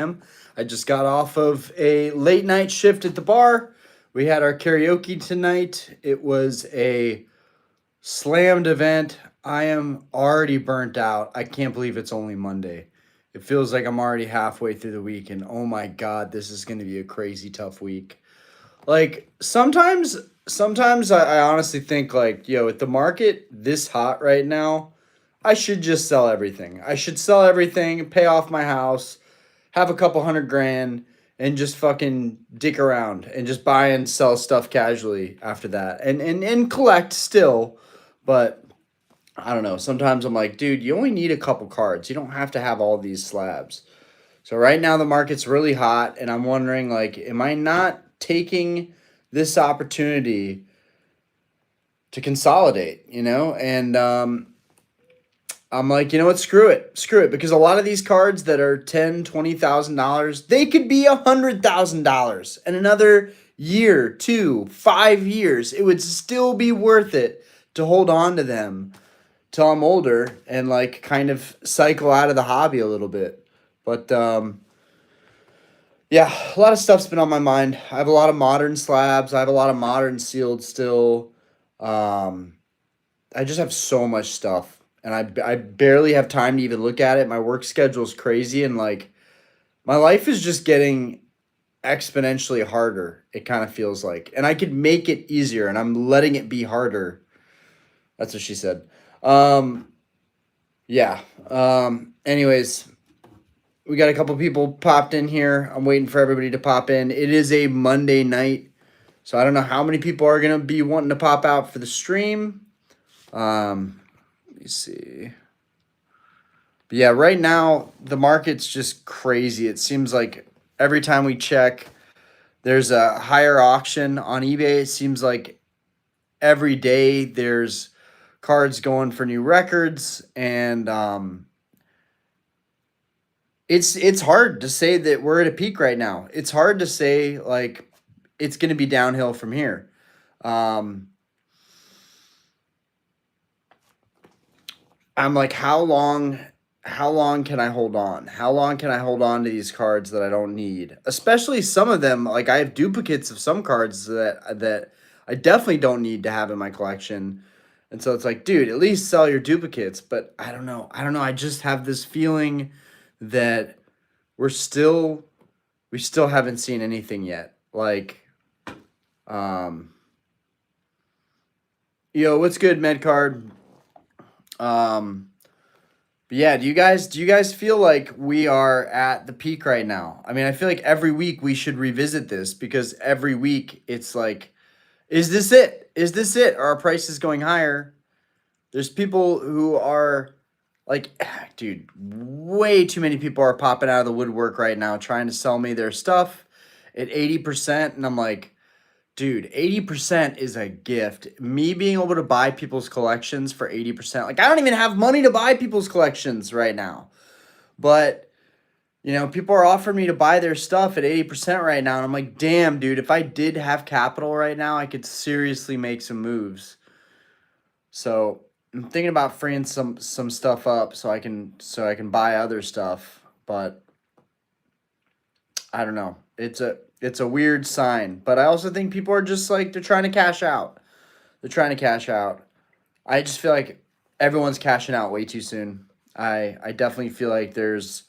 I just got off of a late night shift at the bar. We had our karaoke tonight. It was a slammed event. I am already burnt out. I can't believe it's only Monday. It feels like I'm already halfway through the week, and oh my God, this is going to be a crazy tough week. Like sometimes I honestly think like, yo, with the market this hot right now, I should just sell everything. I should sell everything, pay off my house, have a couple hundred grand, and just fucking dick around and just buy and sell stuff casually after that. And collect still, but I don't know. Sometimes I'm like, dude, you only need a couple cards. You don't have to have all these slabs. So right now the market's really hot, and I'm wondering like, am I not taking this opportunity to consolidate? And I'm like, you know what? Screw it, because a lot of these cards that are $10,000, $20,000, they could be $100,000 in another year, 2, 5 years. It would still be worth it to hold on to them till I'm older and like kind of cycle out of the hobby a little bit. But yeah, a lot of stuff's been on my mind. I have a lot of modern slabs. I have a lot of modern sealed still. Um, I just have so much stuff, and I barely have time to even look at it. My work schedule is crazy, and like my life is just getting exponentially harder. It kind of feels like, and I could make it easier, and I'm letting it be harder. That's what she said. Um, yeah. Anyways, we got a couple people popped in here. I'm waiting for everybody to pop in. It is a Monday night, so I don't know how many people are gonna be wanting to pop out for the stream. Let me see. But yeah, right now the market's just crazy. It seems like every time we check, there's a higher auction on eBay. It seems like every day there's cards going for new records, and it's hard to say that we're at a peak right now. It's hard to say like it's going to be downhill from here. Um, I'm like, how long can I hold on? How long can I hold on to these cards that I don't need? Especially some of them, like I have duplicates of some cards that I definitely don't need to have in my collection. And so it's like, dude, at least sell your duplicates. But I don't know. I don't know. I just have this feeling that we're still we still haven't seen anything yet. Like, um, what's good, Medcard? Um, but yeah, do you guys feel like we are at the peak right now? I mean, I feel like every week we should revisit this because every week it's like, is this it? Is this it? Are our prices going higher? There's people who are like, dude, way too many people are popping out of the woodwork right now trying to sell me their stuff at 80%. And I'm like, dude, 80% is a gift. Me being able to buy people's collections for 80%, like, I don't even have money to buy people's collections right now. But, people are offering me to buy their stuff at 80% right now. And I'm like, damn, dude, if I did have capital right now, I could seriously make some moves. So I'm thinking about freeing some stuff up so I can buy other stuff, but I don't know. It's a weird sign, but I also think people are just like they're trying to cash out. They're trying to cash out. I just feel like everyone's cashing out way too soon. I definitely feel like there's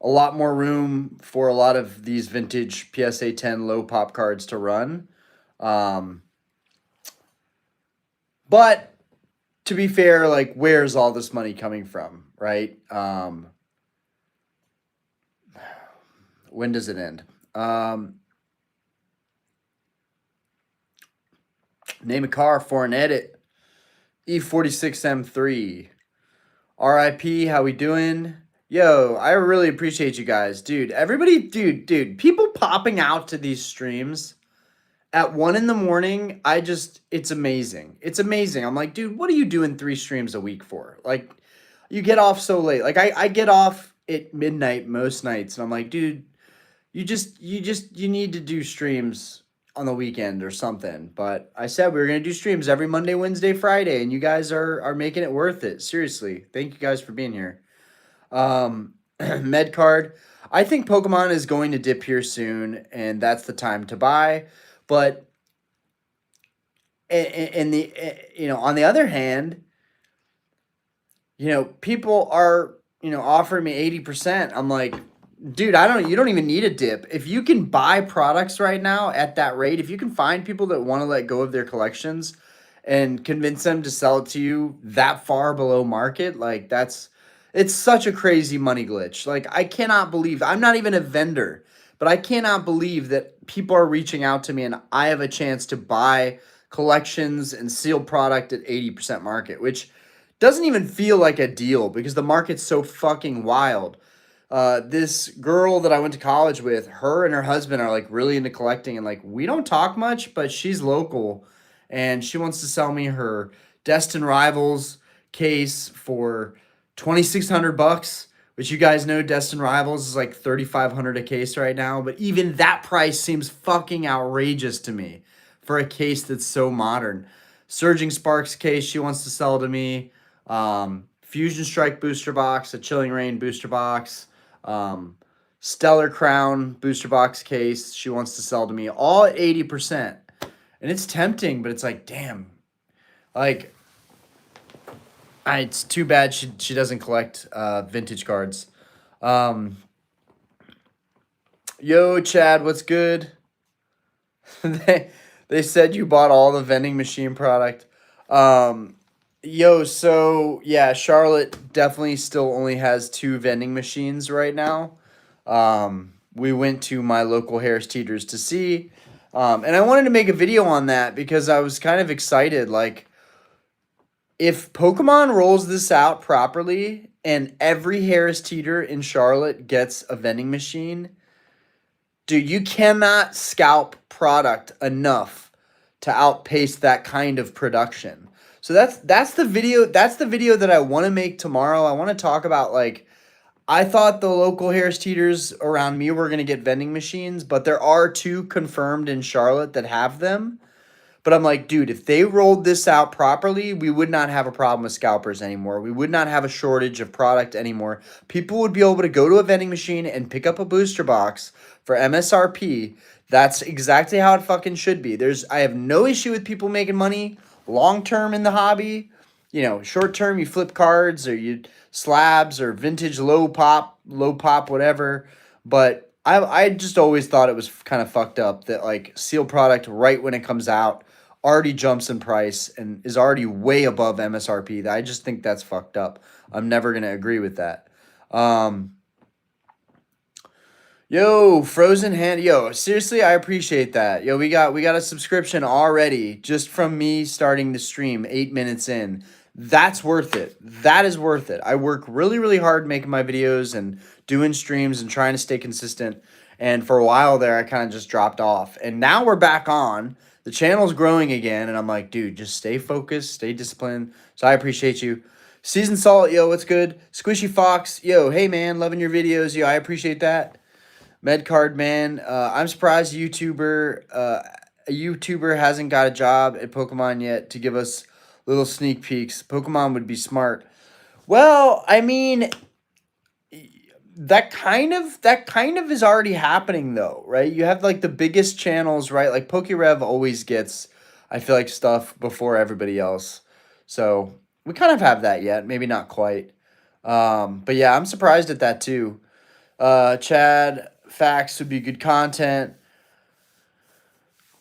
a lot more room for a lot of these vintage PSA 10 low pop cards to run. Um, but to be fair, like where's all this money coming from, right? When does it end? Name a car for an edit. E46M3. RIP, how we doing? Yo, I really appreciate you guys. Dude, everybody, dude, people popping out to these streams at 1 in the morning, it's amazing. It's amazing. I'm like, dude, what are you doing 3 streams a week for? Like, you get off so late. Like, I get off at midnight most nights, and I'm like, dude, you need to do streams on the weekend or something. But I said we were gonna do streams every Monday, Wednesday, Friday, and you guys are making it worth it. Seriously, thank you guys for being here. Med card. I think Pokemon is going to dip here soon, and that's the time to buy. But in the on the other hand, people are offering me 80%. I'm like, dude, you don't even need a dip. If you can buy products right now at that rate, if you can find people that want to let go of their collections and convince them to sell it to you that far below market, like it's such a crazy money glitch. Like I cannot believe, I'm not even a vendor, but I cannot believe that people are reaching out to me and I have a chance to buy collections and sealed product at 80% market, which doesn't even feel like a deal because the market's so fucking wild. This girl that I went to college with, her and her husband are like really into collecting, and like we don't talk much, but she's local and she wants to sell me her Destin Rivals case for $2,600, which you guys know Destin Rivals is like $3,500 a case right now, but even that price seems fucking outrageous to me for a case that's so modern. Surging Sparks case she wants to sell to me. Fusion Strike booster box, a Chilling Reign booster box, Stellar Crown booster box case she wants to sell to me, all at 80%. And it's tempting, but it's like, damn. Like, it's too bad she doesn't collect vintage cards. Yo, Chad, what's good? They said you bought all the vending machine product. Yo, so yeah, Charlotte definitely still only has 2 vending machines right now. We went to my local Harris Teeters to see, and I wanted to make a video on that because I was kind of excited. Like, if Pokemon rolls this out properly and every Harris Teeter in Charlotte gets a vending machine, dude, you cannot scalp product enough to outpace that kind of production. So that's the video. That's the video that I want to make tomorrow. I want to talk about, like, I thought the local Harris Teeters around me were going to get vending machines, but there are 2 confirmed in Charlotte that have them. But I'm like, dude, if they rolled this out properly, we would not have a problem with scalpers anymore. We would not have a shortage of product anymore. People would be able to go to a vending machine and pick up a booster box for MSRP. That's exactly how it fucking should be. I have no issue with people making money long term in the hobby. Short term, you flip cards or you slabs or vintage low pop, whatever. But I just always thought it was kind of fucked up that, like, sealed product right when it comes out already jumps in price and is already way above MSRP. I just think that's fucked up. I'm never going to agree with that. Yo, Frozen Hand. Yo, seriously, I appreciate that. Yo, we got a subscription already just from me starting the stream 8 minutes in. That's worth it. That is worth it. I work really, really hard making my videos and doing streams and trying to stay consistent. And for a while there, I kind of just dropped off. And now we're back on. The channel's growing again. And I'm like, dude, just stay focused, stay disciplined. So I appreciate you. Seasoned Salt, yo, what's good? Squishy Fox, yo, hey, man, loving your videos. Yo, I appreciate that. Medcard Man, I'm surprised a YouTuber hasn't got a job at Pokemon yet to give us little sneak peeks. Pokemon would be smart. Well, I mean, that kind of is already happening though, right? You have like the biggest channels, right? Like PokeRev always gets, I feel like, stuff before everybody else. So we kind of have that yet, maybe not quite. But yeah, I'm surprised at that too. Chad, facts would be good content.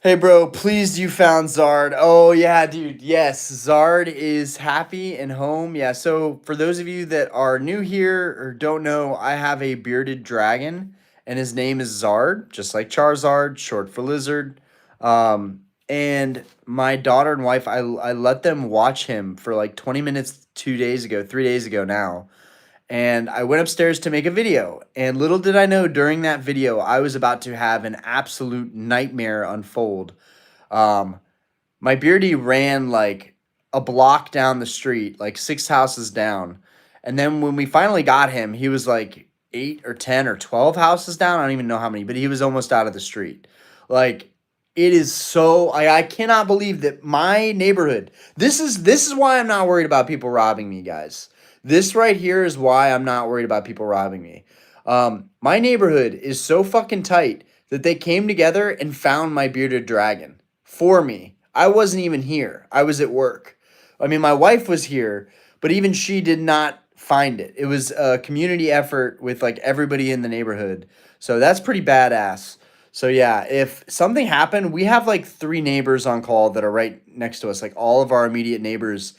Hey, bro, pleased you found Zard. Oh, yeah, dude. Yes, Zard is happy and home. Yeah, so for those of you that are new here or don't know, I have a bearded dragon, and his name is Zard, just like Charizard, short for lizard. And my daughter and wife, I let them watch him for like 20 minutes 3 days ago now. And I went upstairs to make a video. And little did I know during that video, I was about to have an absolute nightmare unfold. My beardy ran like a block down the street, like 6 houses down. And then when we finally got him, he was like 8 or 10 or 12 houses down. I don't even know how many, but he was almost out of the street. Like, it is so, I cannot believe that my neighborhood, this is why I'm not worried about people robbing me, guys. This right here is why I'm not worried about people robbing me. My neighborhood is so fucking tight that they came together and found my bearded dragon for me. I wasn't even here. I was at work. I mean, my wife was here, but even she did not find it. It was a community effort with like everybody in the neighborhood. So that's pretty badass. So yeah, if something happened, we have like three neighbors on call that are right next to us, like all of our immediate neighbors.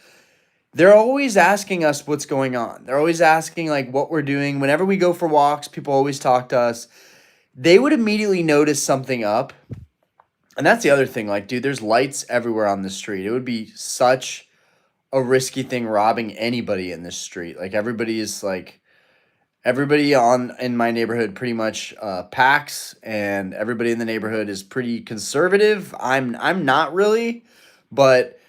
They're always asking us what's going on. They're always asking like what we're doing. Whenever we go for walks, people always talk to us. They would immediately notice something up. And that's the other thing. Like, dude, there's lights everywhere on the street. It would be such a risky thing robbing anybody in this street. Like everybody is like everybody on in my neighborhood pretty much packs, and everybody in the neighborhood is pretty conservative. I'm not really, but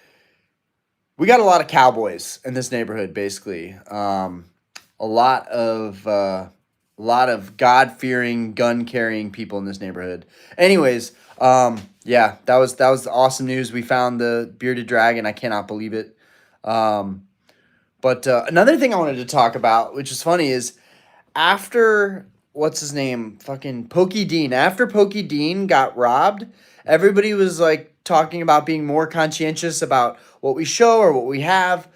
we got a lot of cowboys in this neighborhood. Basically, a lot of God fearing, gun carrying people in this neighborhood. Anyways, yeah, that was awesome news. We found the bearded dragon. I cannot believe it. But another thing I wanted to talk about, which is funny, is after what's his name, fucking Pokey Dean. After Pokey Dean got robbed, everybody was like talking about being more conscientious about what we show or what we have.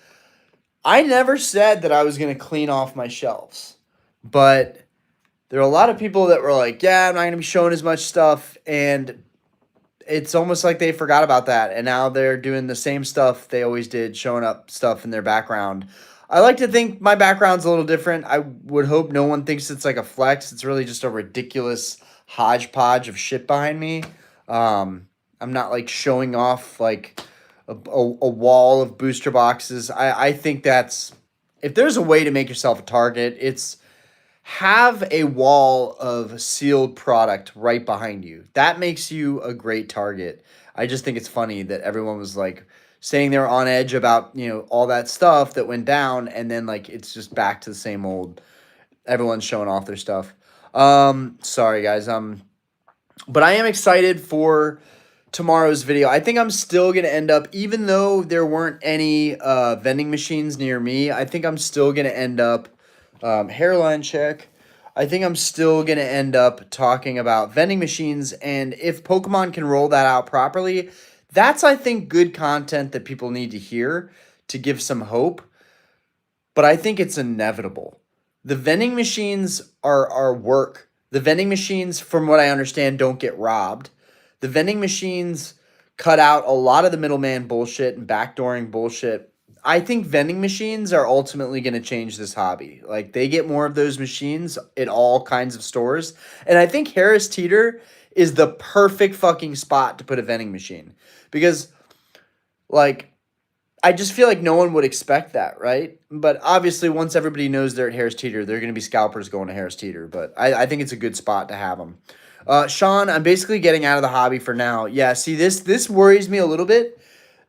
I never said that I was gonna clean off my shelves, but there are a lot of people that were like, "Yeah, I'm not gonna be showing as much stuff," and it's almost like they forgot about that, and now they're doing the same stuff they always did, showing up stuff in their background. I like to think my background's a little different. I would hope no one thinks it's like a flex. It's really just a ridiculous hodgepodge of shit behind me. I'm not like showing off like a wall of booster boxes. I think that's, if there's a way to make yourself a target, it's have a wall of sealed product right behind you. That makes you a great target. I just think it's funny that everyone was like saying they were on edge about, all that stuff that went down, and then like it's just back to the same old, everyone's showing off their stuff. Sorry guys. But I am excited for tomorrow's video. I think I'm still going to end up, even though there weren't any vending machines near me, I think I'm still going to end up hairline check. I think I'm still going to end up talking about vending machines, and if Pokemon can roll that out properly, that's, I think, good content that people need to hear to give some hope, but I think it's inevitable. The vending machines are work. The vending machines, from what I understand, don't get robbed. The vending machines cut out a lot of the middleman bullshit and backdooring bullshit. I think vending machines are ultimately going to change this hobby. Like, they get more of those machines at all kinds of stores. And I think Harris Teeter is the perfect fucking spot to put a vending machine. Because, like, I just feel like no one would expect that, right? But obviously, once everybody knows they're at Harris Teeter, they're going to be scalpers going to Harris Teeter. But I think it's a good spot to have them. Sean, I'm basically getting out of the hobby for now. Yeah, see, this worries me a little bit.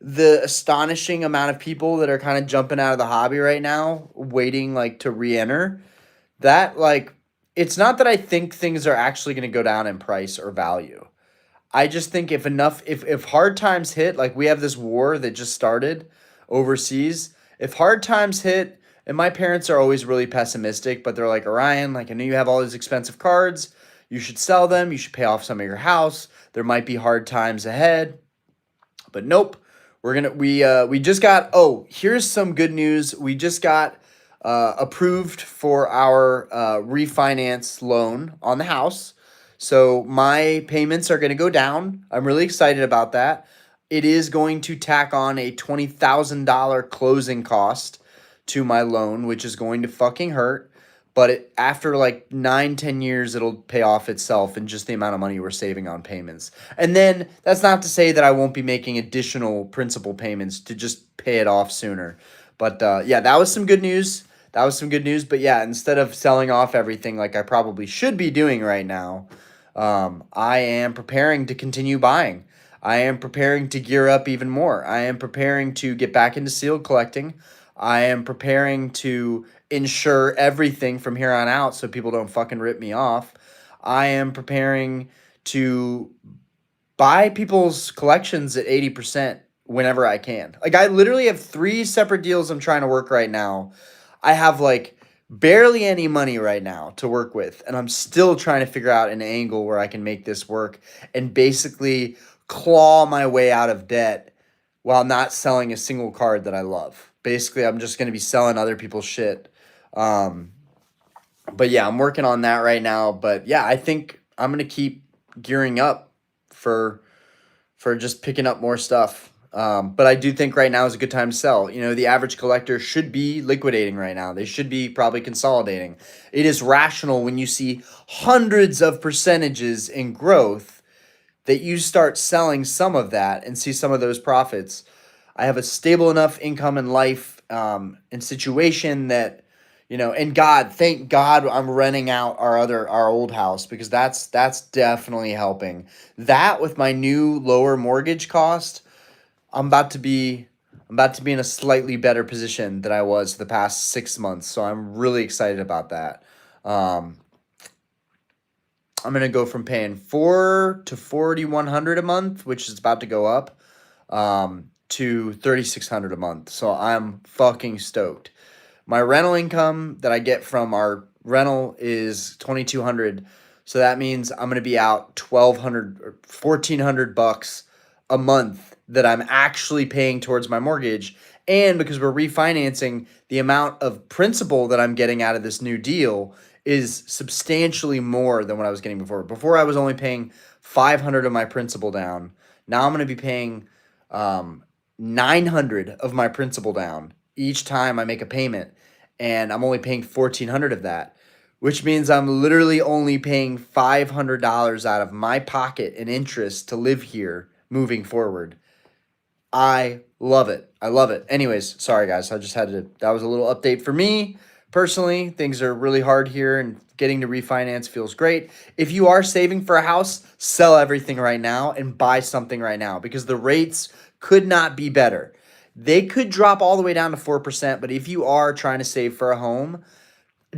The astonishing amount of people that are kind of jumping out of the hobby right now, waiting like to re-enter. That, like, it's not that I think things are actually going to go down in price or value. I just think if hard times hit, like we have this war that just started overseas, if hard times hit, and my parents are always really pessimistic, but they're like, Orion, like, I know you have all these expensive cards. You should sell them. You should pay off some of your house. There might be hard times ahead. But nope. We just got, here's some good news. We just got approved for our refinance loan on the house. So my payments are going to go down. I'm really excited about that. It is going to tack on a $20,000 closing cost to my loan, which is going to fucking hurt. But after like 9-10 years, it'll pay off itself in just the amount of money we're saving on payments. And then that's not to say that I won't be making additional principal payments to just pay it off sooner. But yeah, that was some good news. But yeah, instead of selling off everything like I probably should be doing right now, I am preparing to continue buying. I am preparing to gear up even more. I am preparing to get back into sealed collecting. I am preparing to insure everything from here on out so people don't fucking rip me off. I am preparing to buy people's collections at 80% whenever I can. Like, I literally have 3 separate deals I'm trying to work right now. I have like barely any money right now to work with, and I'm still trying to figure out an angle where I can make this work and basically claw my way out of debt while not selling a single card that I love. Basically, I'm just going to be selling other people's shit. Um, but yeah, I'm working on that right now. But yeah, I think I'm going to keep gearing up for just picking up more stuff. But I do think right now is a good time to sell. You know, the average collector should be liquidating right now. They should be probably consolidating. It is rational when you see hundreds of percentages in growth that you start selling some of that and see some of those profits. I have a stable enough income in life and situation that, you know, and God, thank God I'm renting out our old house, because that's definitely helping. That with my new lower mortgage cost, I'm about to be in a slightly better position than I was the past 6 months. So I'm really excited about that. Um, I'm gonna go from paying four to 4,100 a month, which is about to go up, to 3,600 a month. So I'm fucking stoked. My rental income that I get from our rental is 2,200. So that means I'm gonna be out 1,200 or 1,400 bucks a month that I'm actually paying towards my mortgage. And because we're refinancing, the amount of principal that I'm getting out of this new deal is substantially more than what I was getting before. Before I was only paying 500 of my principal down. Now I'm going to be paying 900 of my principal down each time I make a payment, and I'm only paying 1,400 of that, which means I'm literally only paying $500 out of my pocket in interest to live here moving forward. I love it. I love it. Anyways, sorry guys. I just had to, that was a little update for me. Personally, things are really hard here and getting to refinance feels great. If you are saving for a house, sell everything right now and buy something right now, because the rates could not be better. They could drop all the way down to 4%, but if you are trying to save for a home,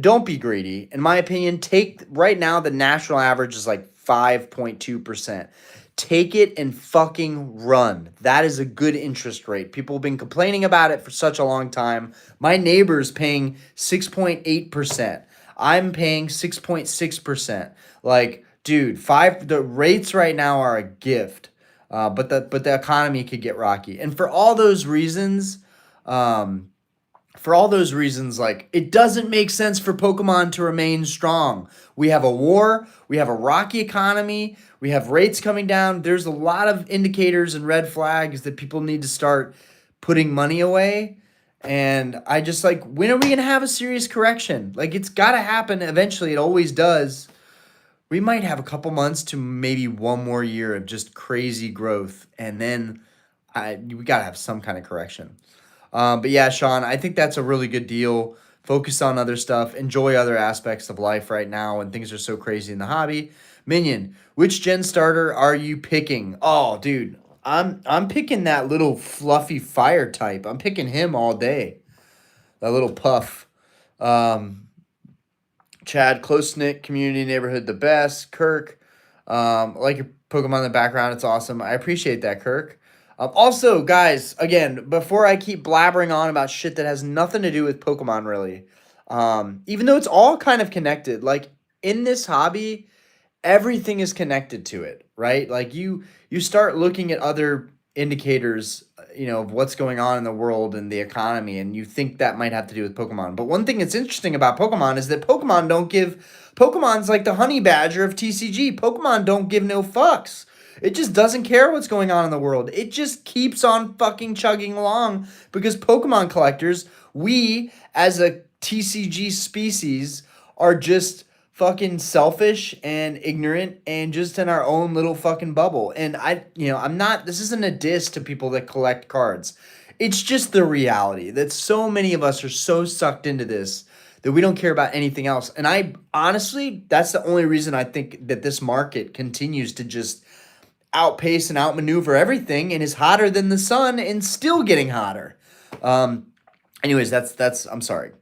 don't be greedy. In my opinion, take right now the national average is like 5.2%. Take it and fucking run. That is a good interest rate. People have been complaining about it for such a long time. My neighbor's paying 6.8%. I'm paying 6.6%. Like, dude, the rates right now are a gift. But the economy could get rocky. And for all those reasons, like, it doesn't make sense for Pokemon to remain strong. We have a war, we have a rocky economy, we have rates coming down. There's a lot of indicators and red flags that people need to start putting money away. And I just, like, when are we going to have a serious correction? Like, it's got to happen eventually. It always does. We might have a couple months to maybe one more year of just crazy growth, and then we got to have some kind of correction. But yeah, Sean, I think that's a really good deal. Focus on other stuff. Enjoy other aspects of life right now when things are so crazy in the hobby. Minion, which gen starter are you picking? Oh, dude, I'm picking that little fluffy fire type. I'm picking him all day. That little puff. Chad, close-knit community neighborhood, the best. Kirk, I like your Pokemon in the background. It's awesome. I appreciate that, Kirk. Also, guys, again, before I keep blabbering on about shit that has nothing to do with Pokemon, really, even though it's all kind of connected, like, in this hobby, everything is connected to it, right? Like, you start looking at other indicators, of what's going on in the world and the economy, and you think that might have to do with Pokemon. But one thing that's interesting about Pokemon is that Pokemon's like the honey badger of TCG. Pokemon don't give no fucks. It just doesn't care what's going on in the world. It just keeps on fucking chugging along, because Pokemon collectors, we as a TCG species, are just fucking selfish and ignorant and just in our own little fucking bubble. And this isn't a diss to people that collect cards. It's just the reality that so many of us are so sucked into this that we don't care about anything else. And I honestly, that's the only reason I think that this market continues to just outpace and outmaneuver everything and is hotter than the sun and still getting hotter. Anyways, that's I'm sorry.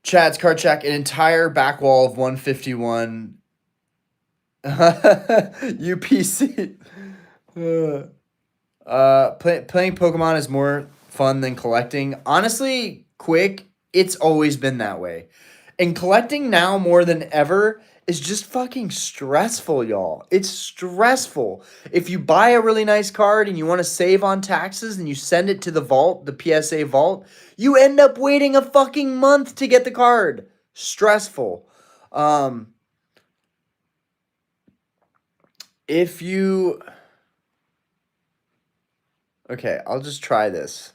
Chad's card check, an entire back wall of 151 UPC. Playing Pokemon is more fun than collecting. Honestly, quick. It's always been that way. And collecting now more than ever is just fucking stressful, y'all. It's stressful. If you buy a really nice card and you want to save on taxes and you send it to the vault, the PSA vault, you end up waiting a fucking month to get the card. Stressful. If you... Okay, I'll just try this.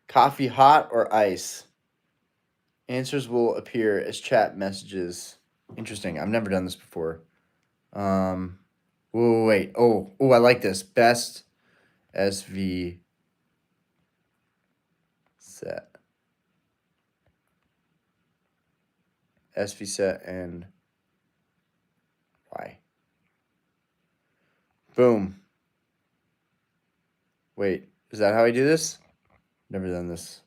Coffee hot or ice? Answers will appear as chat messages. Interesting. I've never done this before. Wait. Oh, I like this. Best SV set. SV set and why? Boom. Wait, is that how I do this? Never done this.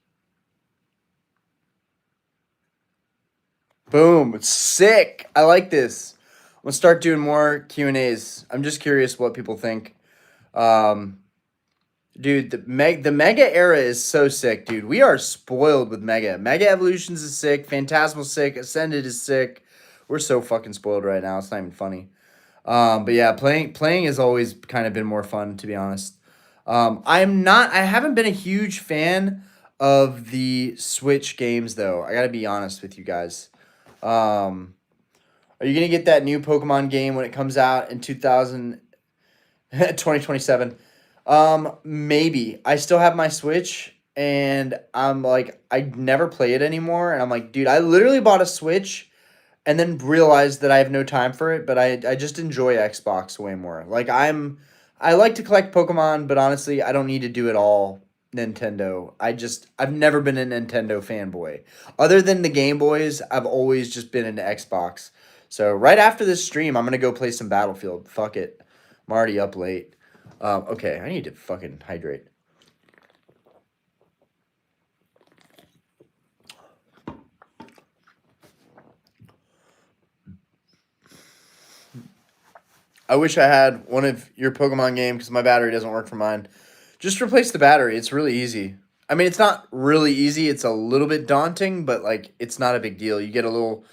Boom. It's sick. I like this. I'm going to start doing more Q&As. I'm just curious what people think. Dude, the Mega era is so sick, dude. We are spoiled with Mega. Mega Evolutions is sick. Phantasmal's sick. Ascended is sick. We're so fucking spoiled right now. It's not even funny. But yeah, playing has always kind of been more fun, to be honest. I haven't been a huge fan of the Switch games, though. I gotta be honest with you guys. Are you gonna get that new Pokemon game when it comes out in 2027? Maybe. I still have my Switch, and I'm like, I never play it anymore, and I'm like, dude, I literally bought a Switch and then realized that I have no time for it, but I just enjoy Xbox way more. Like, I like to collect Pokemon, but honestly, I don't need to do it all Nintendo. I've never been a Nintendo fanboy. Other than the Game Boys, I've always just been into Xbox. So right after this stream, I'm going to go play some Battlefield. Fuck it. I'm already up late. Okay, I need to fucking hydrate. I wish I had one of your Pokemon games because my battery doesn't work for mine. Just replace the battery. It's really easy. I mean, it's not really easy. It's a little bit daunting, but, like, it's not a big deal. You get a little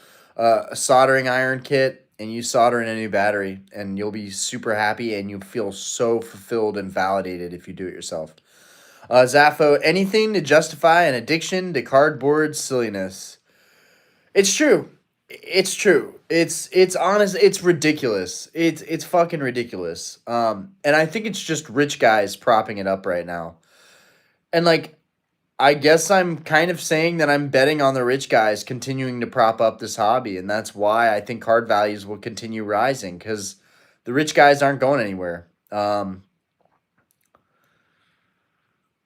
soldering iron kit, and you solder in a new battery, and you'll be super happy, and you'll feel so fulfilled and validated if you do it yourself. Zaffo, anything to justify an addiction to cardboard silliness. It's true. It's true. It's honest. It's ridiculous. It's fucking ridiculous. And I think it's just rich guys propping it up right now. And, like, I guess I'm kind of saying that I'm betting on the rich guys continuing to prop up this hobby, and that's why I think card values will continue rising, because the rich guys aren't going anywhere.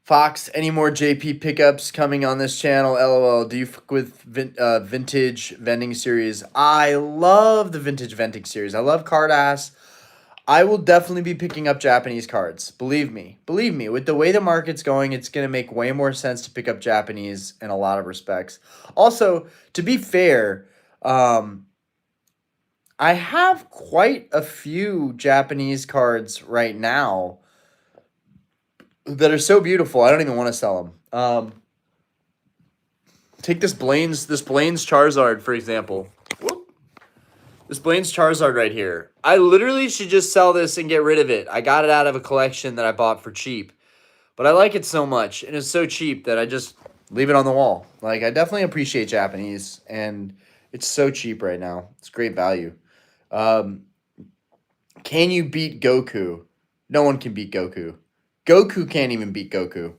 Fox, any more JP pickups coming on this channel? LOL. Do you fuck with vintage vending series? I love the vintage vending series. I love Card Ass. I will definitely be picking up Japanese cards. Believe me. Believe me. With the way the market's going, it's going to make way more sense to pick up Japanese in a lot of respects. Also, to be fair, I have quite a few Japanese cards right now that are so beautiful. I don't even want to sell them. Take this Blaine's Charizard, for example. Whoop. This Blaine's Charizard right here. I literally should just sell this and get rid of it. I got it out of a collection that I bought for cheap. But I like it so much, and it's so cheap that I just leave it on the wall. Like, I definitely appreciate Japanese, and it's so cheap right now. It's great value. Can you beat Goku? No one can beat Goku. Goku can't even beat Goku.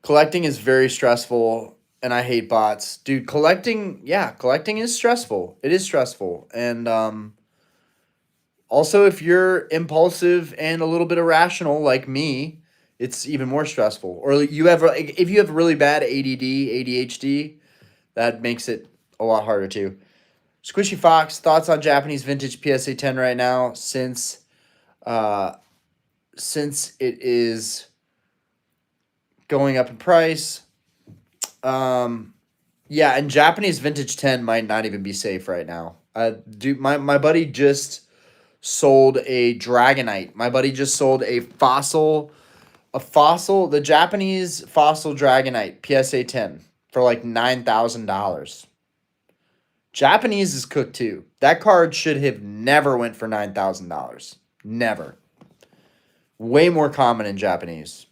Collecting is very stressful, and I hate bots. Dude, collecting is stressful. It is stressful. And also, if you're impulsive and a little bit irrational like me, it's even more stressful. Or if you have really bad ADD, ADHD, that makes it a lot harder too. Squishy Fox, thoughts on Japanese vintage PSA 10 right now since it is going up in price. Yeah, and Japanese vintage 10 might not even be safe right now. My buddy just sold a Dragonite. My buddy just sold a fossil the Japanese fossil Dragonite PSA 10 for like $9,000. Japanese is cooked too. That card should have never went for $9,000. Never. Way more common in Japanese.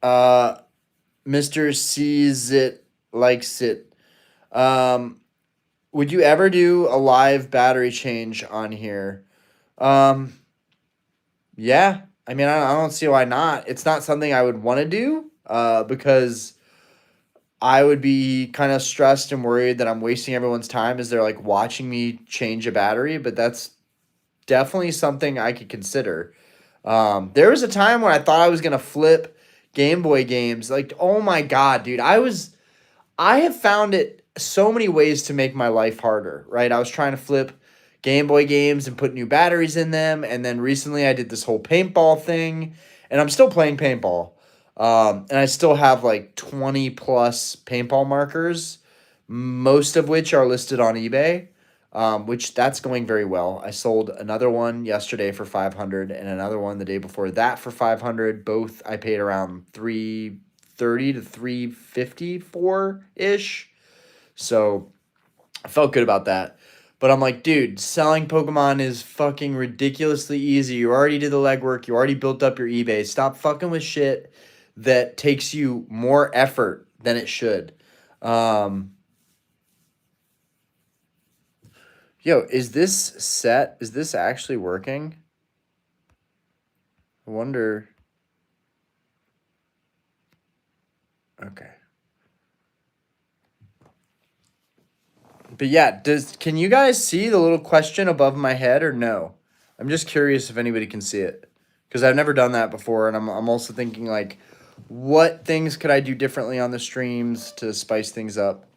Mr. Sees It, Likes It. Would you ever do a live battery change on here? Yeah. I mean, I don't see why not. It's not something I would want to do because I would be kind of stressed and worried that I'm wasting everyone's time as they're like watching me change a battery, but that's definitely something I could consider. There was a time when I thought I was gonna flip Game Boy games. Like, oh my God, dude. I have found it so many ways to make my life harder, right? I was trying to flip Game Boy games and put new batteries in them, and then recently I did this whole paintball thing, and I'm still playing paintball. And I still have like 20 plus paintball markers, most of which are listed on eBay, which that's going very well. I sold another one yesterday for 500 and another one the day before that for 500. Both I paid around 330 to 350 for ish. So I felt good about that. But I'm like, dude, selling Pokemon is fucking ridiculously easy. You already did the legwork. You already built up your eBay. Stop fucking with shit that takes you more effort than it should. Yo, is this actually working? I wonder. Okay. But yeah, can you guys see the little question above my head or no? I'm just curious if anybody can see it. Because I've never done that before, and I'm also thinking like, what things could I do differently on the streams to spice things up?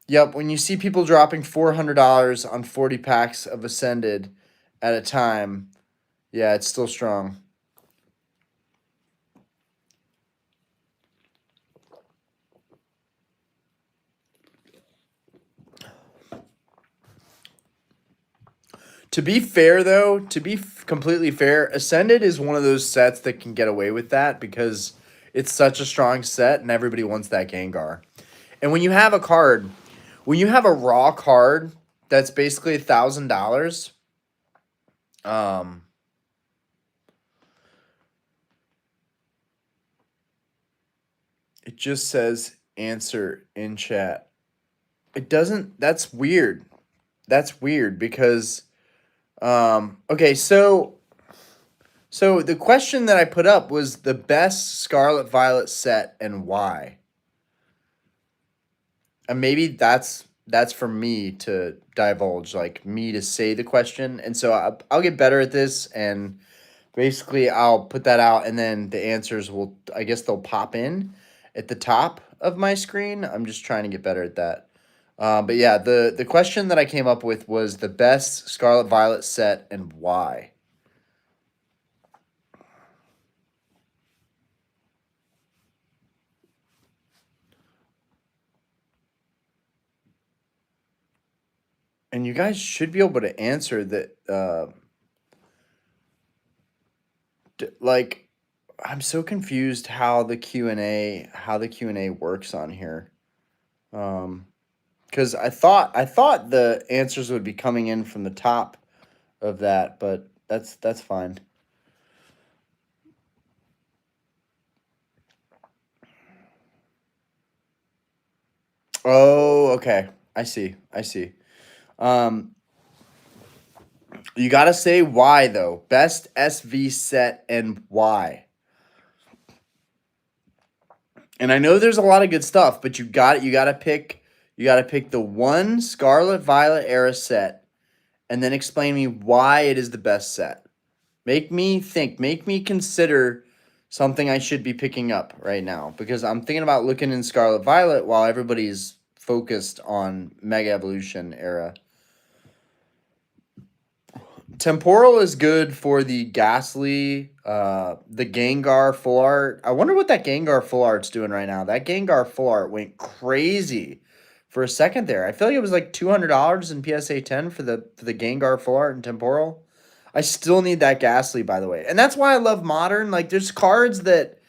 Yep, when you see people dropping $400 on 40 packs of Ascended at a time, yeah, it's still strong. To be fair, though, completely fair, Ascended is one of those sets that can get away with that because it's such a strong set and everybody wants that Gengar. And when you have a raw card that's basically $1,000, it just says answer in chat. It doesn't. That's weird. That's weird because okay, so the question that I put up was the best Scarlet Violet set and why. And maybe that's for me to divulge, like me to say the question. And so I'll get better at this, and basically I'll put that out, and then the answers will, I guess they'll pop in at the top of my screen. I'm just trying to get better at that. But yeah, the question that I came up with was the best Scarlet Violet set and why. And you guys should be able to answer that. Like, I'm so confused how the Q&A works on here. Because I thought the answers would be coming in from the top of that, but that's fine. Oh, okay. I see. You gotta say why though. Best SV set and why. And I know there's a lot of good stuff, but you gotta pick the one Scarlet Violet era set, and then explain me why it is the best set. Make me think. Make me consider something I should be picking up right now, because I'm thinking about looking in Scarlet Violet while everybody's focused on Mega Evolution era. Temporal is good for the Ghastly, the Gengar full art. I wonder what that Gengar full art's doing right now. That Gengar full art went crazy for a second there. I feel like it was like $200 in PSA 10 for the Gengar full art and temporal. I still need that Ghastly, by the way. And that's why I love Modern. Like, there's cards that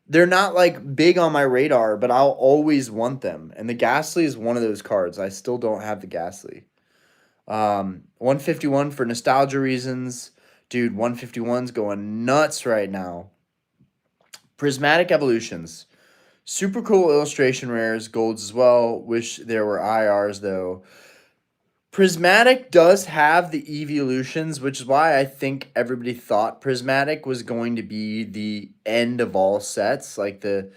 they're not like big on my radar, but I'll always want them. And the Ghastly is one of those cards. I still don't have the Ghastly. 151 for nostalgia reasons. Dude, 151's going nuts right now. Prismatic Evolutions. Super cool illustration rares, golds as well. Wish there were IRs though. Prismatic does have the evolutions, which is why I think everybody thought Prismatic was going to be the end of all sets, like the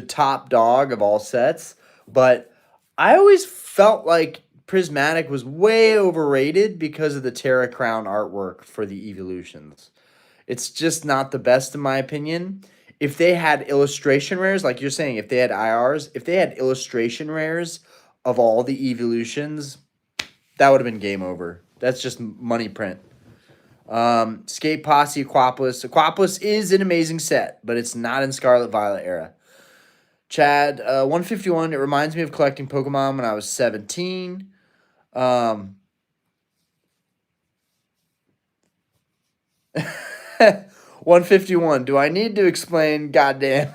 top dog of all sets. But I always felt like Prismatic was way overrated because of the Terra Crown artwork for the evolutions. It's just not the best in my opinion. If they had illustration rares, like you're saying, if they had IRs, if they had illustration rares of all the evolutions, that would have been game over. That's just money print. Skate Posse, Aquapolis. Aquapolis is an amazing set, but it's not in Scarlet Violet era. Chad, 151. It reminds me of collecting Pokemon when I was 17. 151. Do I need to explain? Goddamn.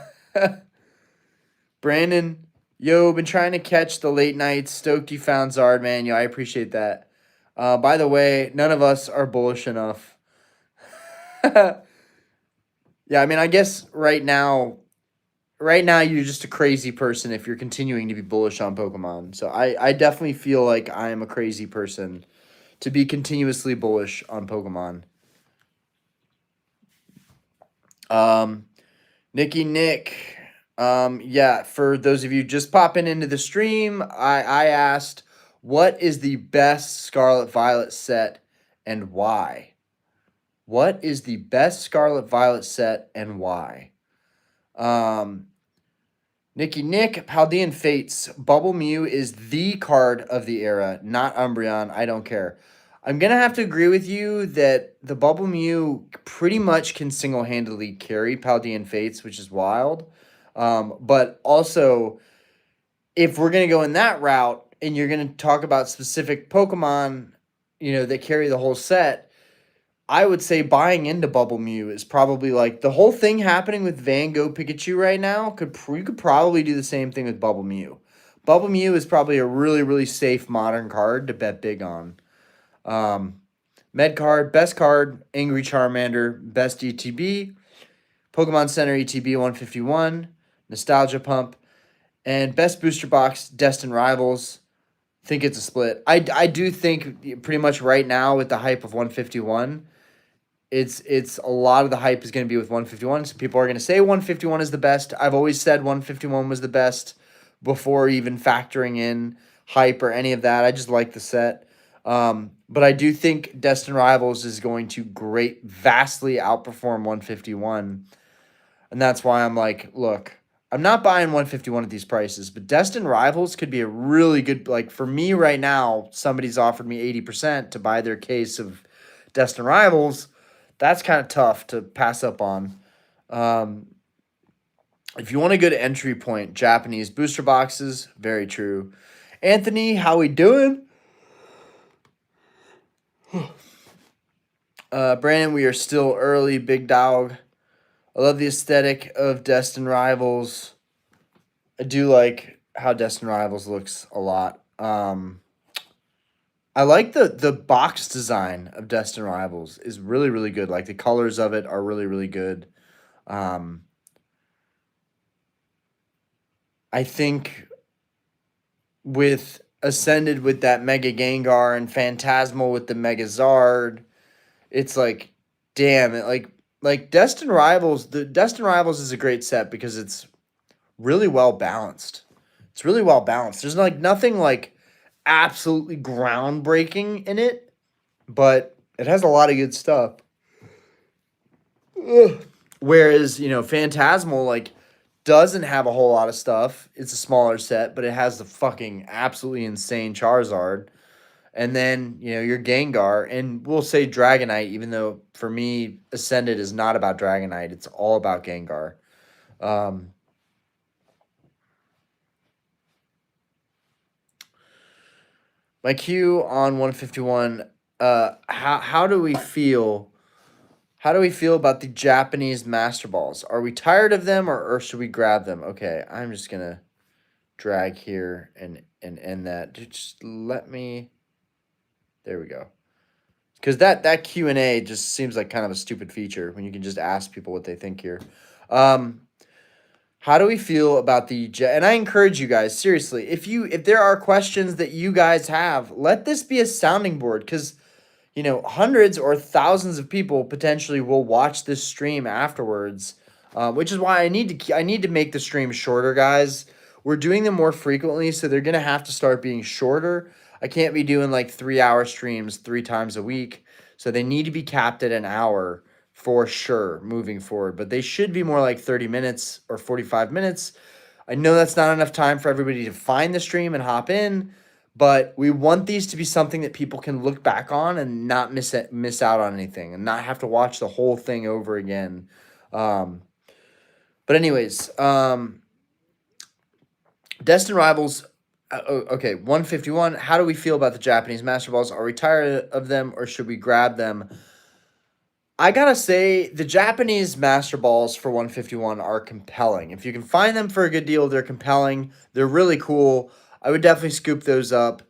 Brandon, yo, been trying to catch the late nights. Stoked you found Zard, man. Yo, I appreciate that. By the way, none of us are bullish enough. Yeah, I mean, I guess right now you're just a crazy person if you're continuing to be bullish on Pokemon. So I definitely feel like I am a crazy person to be continuously bullish on Pokemon. Nicky Nick. Yeah, for those of you just popping into the stream, I asked, what is the best Scarlet Violet set and why? What is the best Scarlet Violet set and why? Nicky Nick, Paldean Fates, Bubble Mew is the card of the era, not Umbreon. I don't care. I'm going to have to agree with you that the Bubble Mew pretty much can single-handedly carry Paldean Fates, which is wild. But also, if we're going to go in that route and you're going to talk about specific Pokemon, that carry the whole set, I would say buying into Bubble Mew is probably like the whole thing happening with Van Gogh Pikachu right now. You could probably do the same thing with Bubble Mew. Bubble Mew is probably a really, really safe modern card to bet big on. Med card, best card, Angry Charmander, best ETB, Pokemon Center ETB 151, Nostalgia Pump, and best booster box, Destined Rivals. Think it's a split. I do think pretty much right now with the hype of 151, it's a lot of the hype is going to be with 151. So people are going to say 151 is the best. I've always said 151 was the best before even factoring in hype or any of that. I just like the set. But I do think Destined Rivals is going to vastly outperform 151. And that's why I'm like, look, I'm not buying 151 at these prices, but Destined Rivals could be a really good, like for me right now, somebody's offered me 80% to buy their case of Destined Rivals. That's kind of tough to pass up on. If you want a good entry point, Japanese booster boxes, very true. Anthony, how we doing? Brandon, we are still early, big dog. I love the aesthetic of Destined Rivals. I do like how Destined Rivals looks a lot. I like the box design of Destined Rivals is really, really good. Like the colors of it are really, really good. I think with Ascended with that Mega Gengar and Phantasmal with the Mega Zard, it's like, damn it, like Destined Rivals. The Destined Rivals is a great set because it's really well balanced. It's really well balanced. There's like nothing like absolutely groundbreaking in it, but it has a lot of good stuff. Ugh. Whereas, Phantasmal like doesn't have a whole lot of stuff. It's a smaller set, but it has the fucking absolutely insane Charizard. And then, your Gengar, and we'll say Dragonite, even though for me, Ascended is not about Dragonite. It's all about Gengar. My Q on 151. How do we feel? How do we feel about the Japanese master balls? Are we tired of them, or should we grab them? Okay, I'm just gonna drag here and end that. Just let me. There we go. Because that Q&A just seems like kind of a stupid feature when you can just ask people what they think here. Um, how do we feel about and I encourage you guys, seriously, if there are questions that you guys have, let this be a sounding board, because hundreds or thousands of people potentially will watch this stream afterwards, which is why I need to make the stream shorter, guys. We're doing them more frequently, so they're gonna have to start being shorter. I can't be doing like 3-hour streams 3 times a week, so they need to be capped at an hour for sure moving forward. But they should be more like 30 minutes or 45 minutes. I know that's not enough time for everybody to find the stream and hop in, but we want these to be something that people can look back on and not miss out on anything and not have to watch the whole thing over again. But anyways, Destin Rivals. Okay, 151. How do we feel about the Japanese master balls? Are we tired of them, or should we grab them? I gotta say, the Japanese master balls for 151 are compelling. If you can find them for a good deal, they're compelling. They're really cool. I would definitely scoop those up.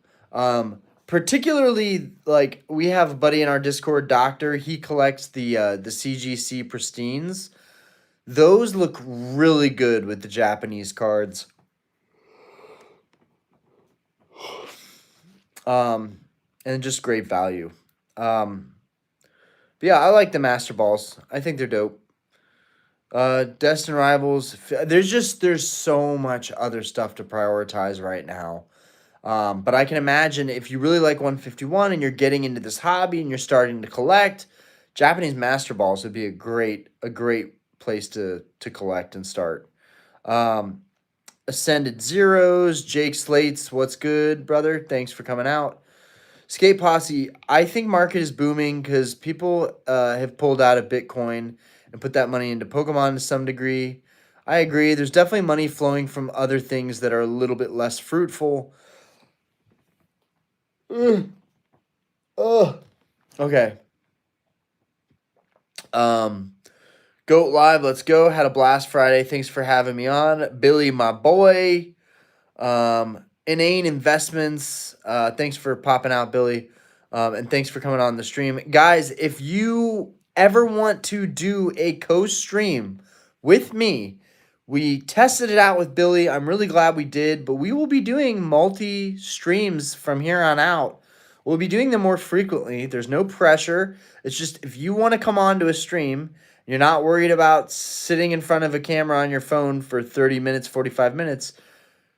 Particularly, like, we have a buddy in our Discord, Doctor. He collects the CGC Pristines. Those look really good with the Japanese cards. And just great value. But yeah, I like the master balls. I think they're dope. Destin Rivals. There's so much other stuff to prioritize right now. But I can imagine if you really like 151 and you're getting into this hobby and you're starting to collect, Japanese master balls would be a great place to collect and start. Ascended Zeros, Jake Slates, what's good, brother? Thanks for coming out. Skate Posse, I think market is booming because people have pulled out of Bitcoin and put that money into Pokemon to some degree. I agree. There's definitely money flowing from other things that are a little bit less fruitful. Ugh. Okay. Goat Live, let's go. Had a blast Friday. Thanks for having me on. Billy, my boy. Inane Investments. Thanks for popping out, Billy. And thanks for coming on the stream. Guys, if you ever want to do a co-stream with me, we tested it out with Billy. I'm really glad we did, but we will be doing multi-streams from here on out. We'll be doing them more frequently. There's no pressure. It's just if you want to come on to a stream, you're not worried about sitting in front of a camera on your phone for 30 minutes, 45 minutes,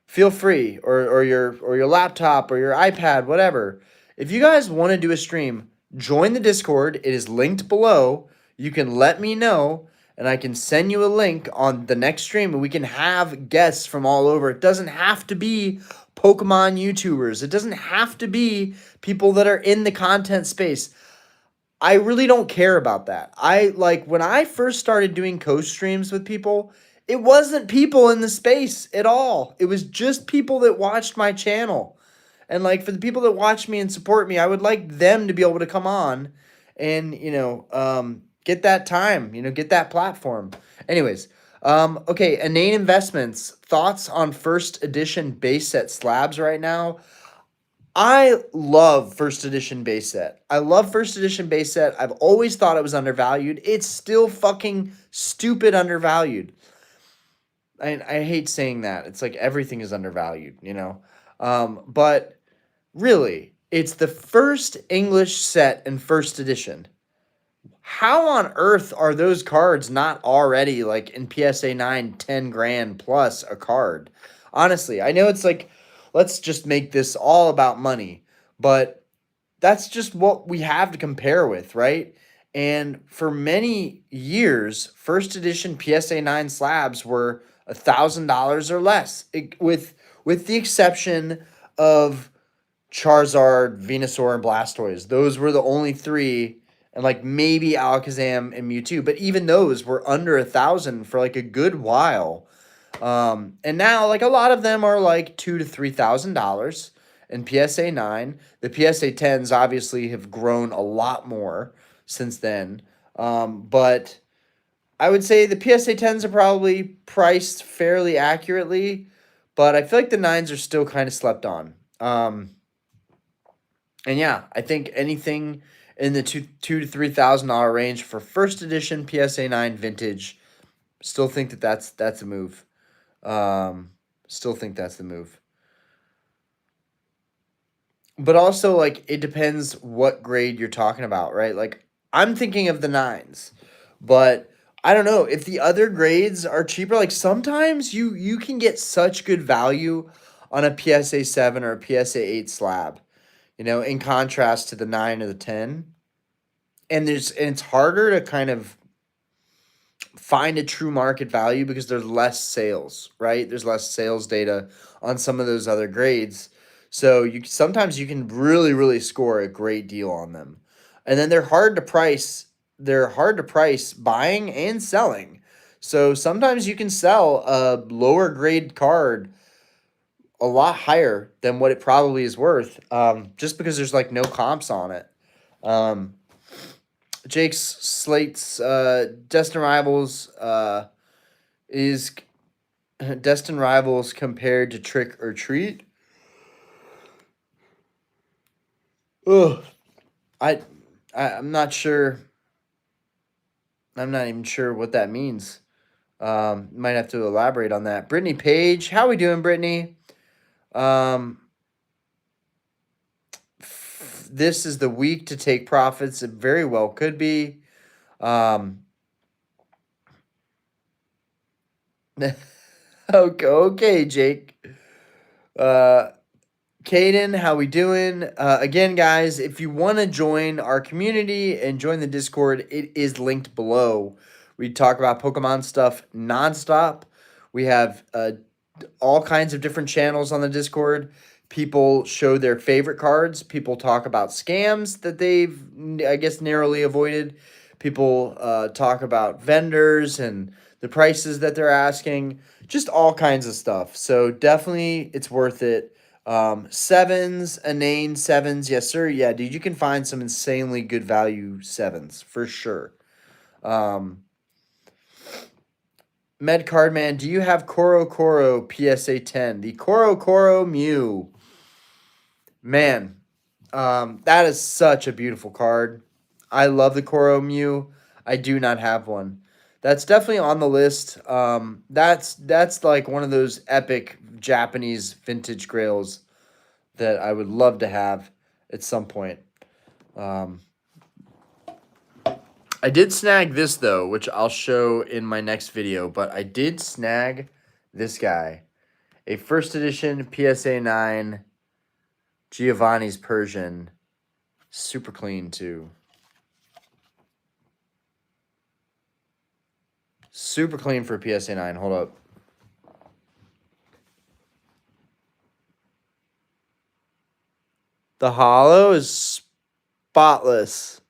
feel free, or your laptop or your iPad, whatever. If you guys want to do a stream, join the Discord. It is linked below. You can let me know, and I can send you a link on the next stream, and we can have guests from all over. It doesn't have to be Pokemon YouTubers. It doesn't have to be people that are in the content space. I really don't care about that. When I first started doing co-streams with people, it wasn't people in the space at all. It was just people that watched my channel. And for the people that watch me and support me, I would like them to be able to come on and, get that time, get that platform. Anyways, okay, Inane Investments, thoughts on first edition base set slabs right now? I love first edition base set. I love first edition base set. I've always thought it was undervalued. It's still fucking stupid undervalued. I hate saying that. It's like everything is undervalued, but really, it's the first English set in first edition. How on earth are those cards not already in PSA 9, 10 grand plus a card? Honestly, I know it's let's just make this all about money, but that's just what we have to compare with, right? And for many years, first edition PSA 9 slabs were $1,000 or less, with the exception of Charizard, Venusaur, and Blastoise. Those were the only three, and maybe Alakazam and Mewtwo, but even those were under 1,000 for a good while. And now a lot of them are $2,000 to $3,000, and PSA 9. The PSA 10s obviously have grown a lot more since then. But I would say the PSA 10s are probably priced fairly accurately, but I feel like the 9s are still kind of slept on. And yeah, I think anything in the two to $3,000 range for first edition PSA 9 vintage, still think that's a move. Still think that's the move. But also, like, it depends what grade you're talking about, right? Like, I'm thinking of the 9s, but I don't know if the other grades are cheaper. Like, sometimes you can get such good value on a PSA 7 or a PSA 8 slab, in contrast to the 9 or the 10. And it's harder to kind of find a true market value because there's less sales, right? There's less sales data on some of those other grades. So sometimes you can really score a great deal on them. And then they're hard to price. They're hard to price buying and selling. So sometimes you can sell a lower grade card a lot higher than what it probably is worth, just because there's like no comps on it. Jake's Slate's Destin Rivals is Destin Rivals compared to Trick or Treat. Ugh, I'm not sure. I'm not even sure what that means. Might have to elaborate on that. Brittany Page, how we doing, Brittany? This is the week to take profits. It very well could be. Okay, Jake. Caden, how we doing? Again, guys, if you want to join our community and join the Discord, it is linked below. We talk about Pokemon stuff nonstop. We have all kinds of different channels on the Discord. People show their favorite cards. People talk about scams that they've, I guess, narrowly avoided. People talk about vendors and the prices that they're asking. Just all kinds of stuff. So definitely it's worth it. Sevens, inane sevens. Yes, sir. Yeah, dude, you can find some insanely good value sevens for sure. Med Card Man, do you have Koro Koro PSA 10? The Koro Koro Mew. Man, that is such a beautiful card. I love the Koro Mew. I do not have one. That's definitely on the list. That's like one of those epic Japanese vintage grails that I would love to have at some point. I did snag this, though, which I'll show in my next video, but I did snag this guy. A first edition PSA 9 Giovanni's Persian. Super clean, too. Super clean for PSA 9. Hold up. The holo is spotless.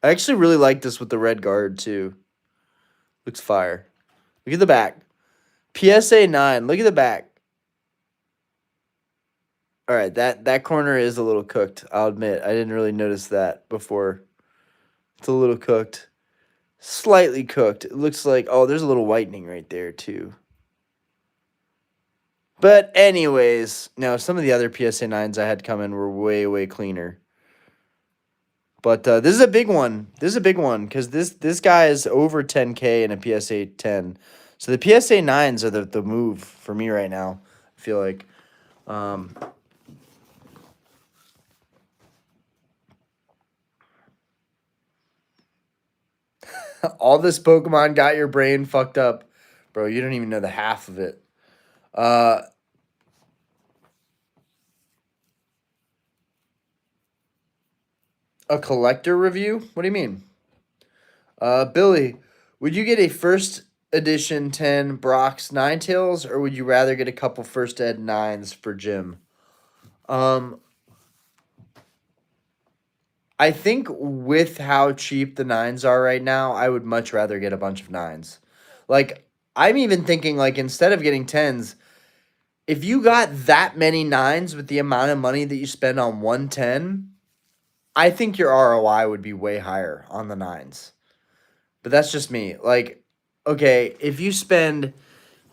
I actually really like this with the red guard, too. Looks fire. Look at the back. PSA 9. Look at the back. All right, that corner is a little cooked. I'll admit. I didn't really notice that before. It's a little cooked. Slightly cooked. It looks like, oh, there's a little whitening right there, too. But anyways, no, some of the other PSA 9s I had come in were way cleaner. But this is a big one. This is a big one because this guy is over 10K in a PSA 10. So the PSA 9s are the move for me right now, I feel like. All this Pokemon got your brain fucked up. Bro, you don't even know the half of it. A collector review? What do you mean? Billy, would you get a first edition 10 Brock's Ninetales, or would you rather get a couple first ed 9s for Jim? I think with how cheap the 9s are right now, I would much rather get a bunch of 9s. Like, I'm even thinking like instead of getting 10s, if you got that many 9s with the amount of money that you spend on 110, I think your ROI would be way higher on the 9s. But that's just me. Like, okay, if you spend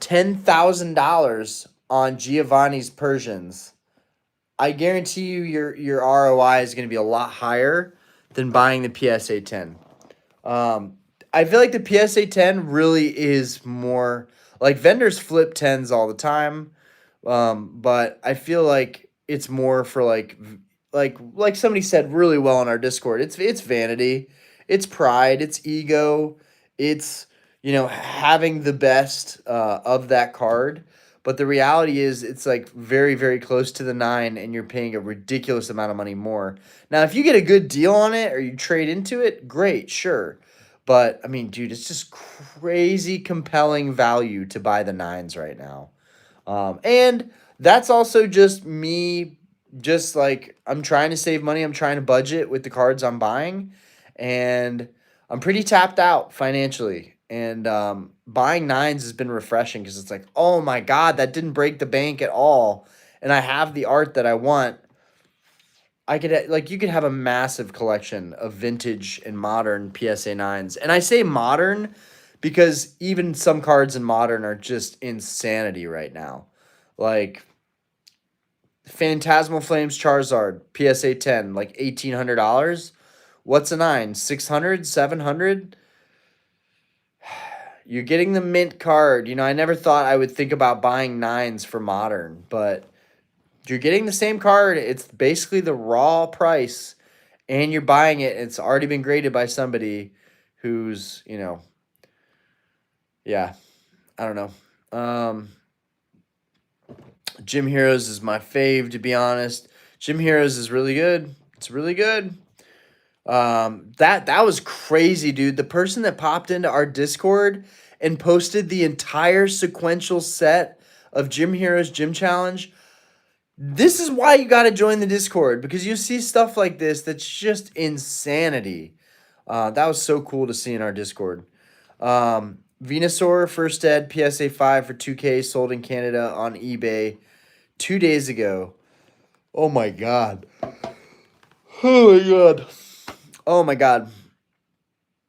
$10,000 on Giovanni's Persians, I guarantee you your ROI is going to be a lot higher than buying the PSA 10. Um, I feel like the PSA 10 really is more like vendors flip 10s all the time. But I feel like it's more for like somebody said really well on our Discord. It's vanity, it's pride, it's ego, it's having the best of that card. But the reality is, it's like very very close to the 9, and you're paying a ridiculous amount of money more. Now, if you get a good deal on it or you trade into it, great, sure. But I mean, dude, it's just crazy compelling value to buy the 9s right now. And that's also just me, just like I'm trying to save money. I'm trying to budget with the cards I'm buying. And I'm pretty tapped out financially. And buying 9s has been refreshing because it's like, oh my God, that didn't break the bank at all. And I have the art that I want. I could like you could have a massive collection of vintage and modern PSA 9s. And I say modern because even some cards in modern are just insanity right now. Like Phantasmal Flames Charizard PSA 10, like $1,800. What's a 9? 600, 700? You're getting the mint card. I never thought I would think about buying 9s for modern, but you're getting the same card. It's basically the raw price, and you're buying it. It's already been graded by somebody who's, yeah, I don't know. Gym Heroes is my fave, to be honest. Gym Heroes is really good. It's really good. That was crazy, dude. The person that popped into our Discord and posted the entire sequential set of Gym Heroes Gym Challenge. This is why you got to join the Discord, because you see stuff like this that's just insanity. That was so cool to see in our Discord. Venusaur First Ed PSA 5 for 2K sold in Canada on eBay 2 days ago. Oh my God. Oh my God. Oh my God.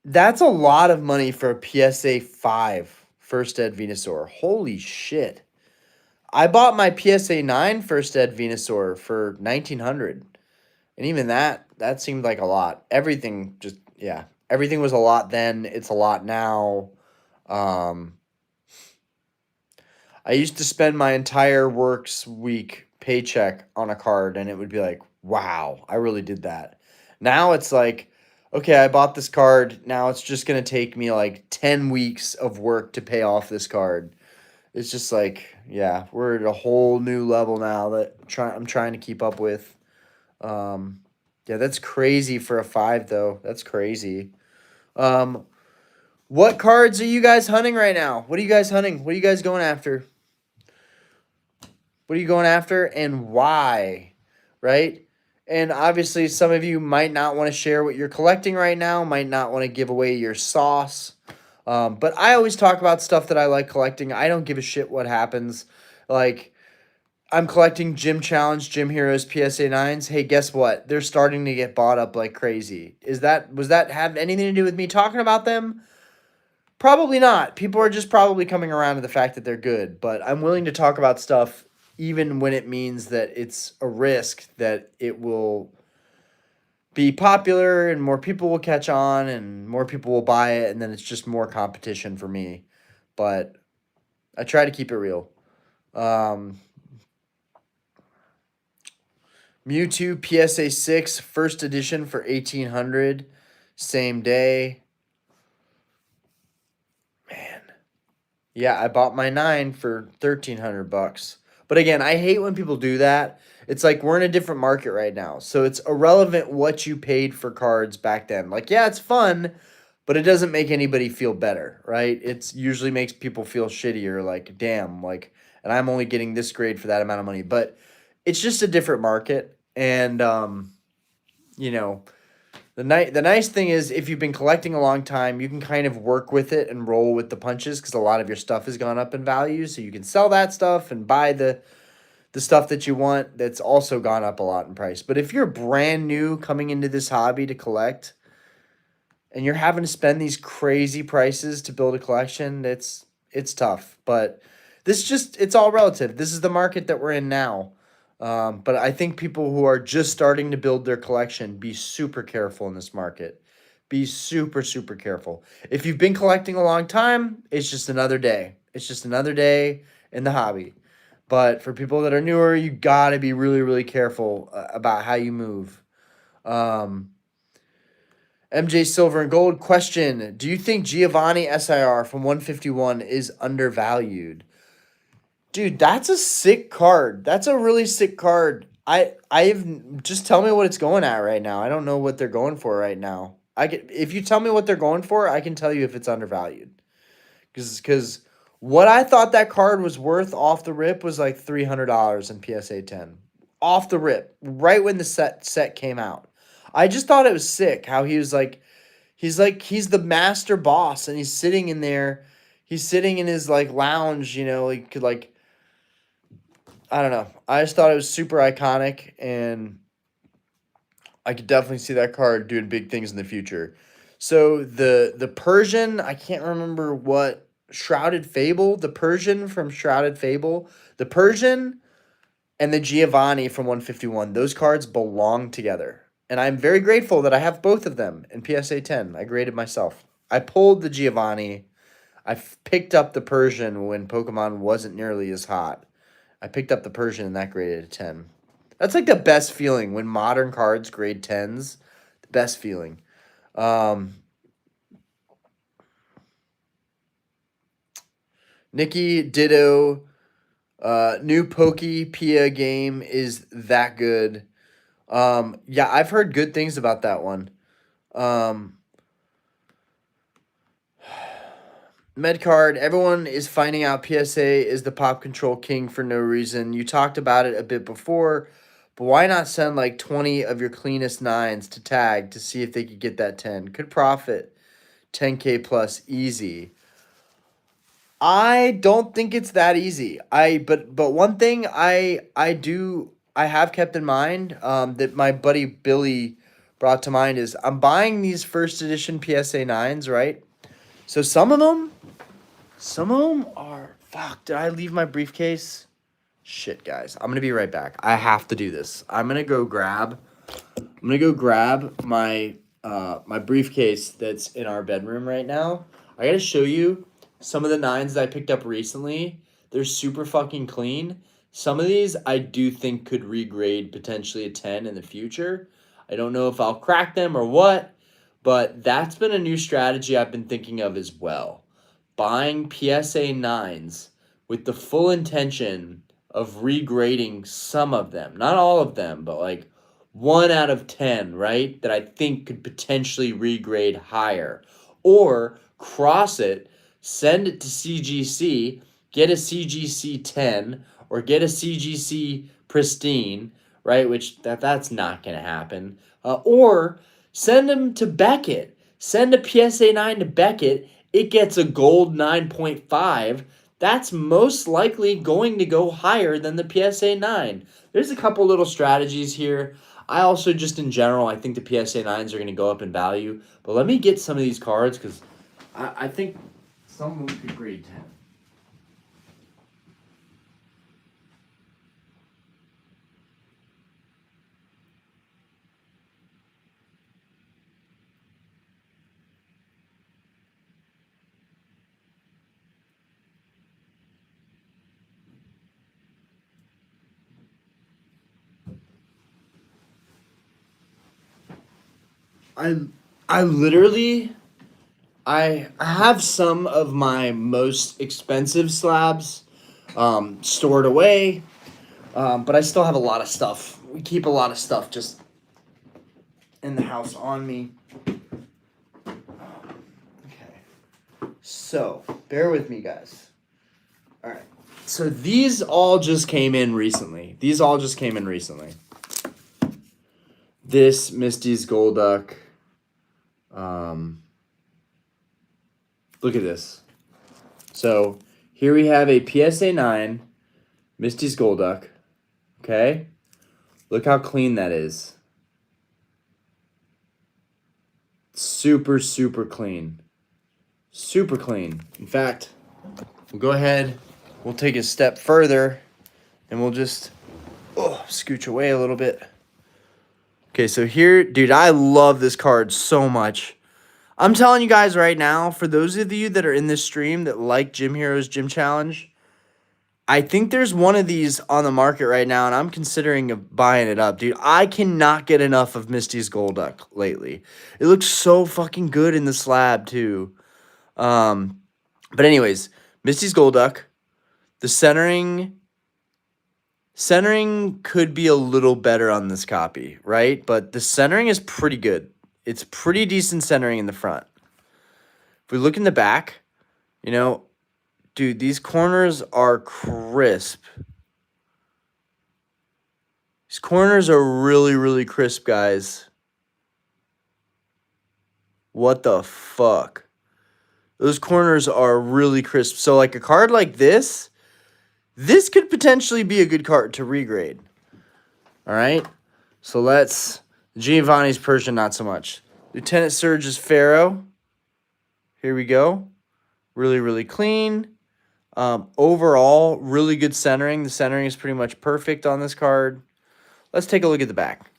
That's a lot of money for a PSA 5 First Ed Venusaur. Holy shit. I bought my PSA 9 First Ed Venusaur for $1,900. And even that seemed like a lot. Everything just, yeah. Everything was a lot then. It's a lot now. I used to spend my entire works week paycheck on a card, and it would be like, wow, I really did that. Now it's like, okay, I bought this card. Now it's just going to take me like 10 weeks of work to pay off this card. It's just like, yeah, we're at a whole new level now that I'm trying to keep up with. Yeah, that's crazy for a 5, though. That's crazy. What cards are you guys hunting right now? What are you guys hunting? What are you guys going after? What are you going after and why? Right? And obviously, some of you might not want to share what you're collecting right now, might not want to give away your sauce. But I always talk about stuff that I like collecting. I don't give a shit what happens. Like, I'm collecting Gym Challenge, Gym Heroes, PSA 9s. Hey, guess what? They're starting to get bought up like crazy. Was that have anything to do with me talking about them? Probably not. People are just probably coming around to the fact that they're good. But I'm willing to talk about stuff even when it means that it's a risk that it will be popular and more people will catch on and more people will buy it, and then it's just more competition for me. But I try to keep it real. Mewtwo PSA 6 first edition for 1,800, same day. Man. Yeah, I bought my 9 for $1,300. But again, I hate when people do that. It's like we're in a different market right now. So it's irrelevant what you paid for cards back then. Like, yeah, it's fun, but it doesn't make anybody feel better, right? It's usually makes people feel shittier, like, damn, like, and I'm only getting this grade for that amount of money. But it's just a different market. And you know, The nice thing is if you've been collecting a long time, you can kind of work with it and roll with the punches because a lot of your stuff has gone up in value. So you can sell that stuff and buy the stuff that you want that's also gone up a lot in price. But if you're brand new coming into this hobby to collect and you're having to spend these crazy prices to build a collection, it's tough. But it's all relative. This is the market that we're in now. But I think people who are just starting to build their collection, be super careful in this market. Be super, super careful. If you've been collecting a long time, it's just another day. It's just another day in the hobby. But for people that are newer, you got to be really, really careful about how you move. MJ Silver and Gold question: do you think Giovanni SIR from 151 is undervalued? Dude, that's a sick card. That's a really sick card. I've just tell me what it's going at right now. I don't know what they're going for right now. If you tell me what they're going for, I can tell you if it's undervalued. Because what I thought that card was worth off the rip was like $300 in PSA 10. Off the rip, right when the set came out. I just thought it was sick how he's the master boss and he's sitting in there. He's sitting in his like lounge, you know, he could like I don't know. I just thought it was super iconic, and I could definitely see that card doing big things in the future. So the Persian, I can't remember what Shrouded Fable, the Persian from Shrouded Fable, the Persian and the Giovanni from 151. Those cards belong together. And I'm very grateful that I have both of them in PSA 10. I graded myself. I pulled the Giovanni. I picked up the Persian when Pokemon wasn't nearly as hot. I picked up the Persian and that graded a 10. That's like the best feeling when modern cards grade 10s. The best feeling. Nikki Ditto. New Pokepia game is that good. Yeah, I've heard good things about that one. Medcard, everyone is finding out PSA is the pop control king for no reason. You talked about it a bit before, but why not send like 20 of your cleanest 9s to tag to see if they could get that 10? Could profit 10K plus easy. I don't think it's that easy. But one thing I have kept in mind that my buddy Billy brought to mind is I'm buying these first edition PSA 9s, right? So some of them are... Fuck, did I leave my briefcase? Shit, guys. I'm going to be right back. I have to do this. I'm going to go grab my my briefcase that's in our bedroom right now. I got to show you some of the 9s that I picked up recently. They're super fucking clean. Some of these I do think could regrade potentially a 10 in the future. I don't know if I'll crack them or what. But that's been a new strategy I've been thinking of as well. Buying PSA 9s with the full intention of regrading some of them. Not all of them, but like 1 out of 10, right? That I think could potentially regrade higher. Or cross it, send it to CGC, get a CGC 10, or get a CGC Pristine, right? Which that's not going to happen. Or... send them to Beckett. Send a PSA 9 to Beckett. It gets a gold 9.5. That's most likely going to go higher than the PSA 9. There's a couple little strategies here. I also just in general, I think the PSA 9s are going to go up in value. But let me get some of these cards because I think some of them could grade 10. I literally I have some of my most expensive slabs stored away, but I still have a lot of stuff. We keep a lot of stuff just in the house on me. Okay, so bear with me, guys. All right, so these all just came in recently. This Misty's Golduck. Look at this. So here we have a PSA 9 Misty's Golduck. Okay? Look how clean that is. Super, super clean. Super clean. In fact, we'll go ahead, we'll take a step further, and we'll just scooch away a little bit. Okay, so here, dude, I love this card so much. I'm telling you guys right now, for those of you that are in this stream that like Gym Heroes Gym Challenge, I think there's one of these on the market right now, and I'm considering buying it up. Dude, I cannot get enough of Misty's Golduck lately. It looks so fucking good in the slab, too. But anyways, Misty's Golduck. The centering could be a little better on this copy, right? But the centering is pretty good. It's pretty decent centering in the front. If we look in the back, you know, dude, these corners are crisp. These corners are really, really crisp, guys. What the fuck? Those corners are really crisp. So, like, a card like this could potentially be a good card to regrade. All right? So, let's... Giovanni's Persian, not so much. Lieutenant Surge's Pharaoh. Here we go. Really, really clean. Overall, really good centering. The centering is pretty much perfect on this card. Let's take a look at the back.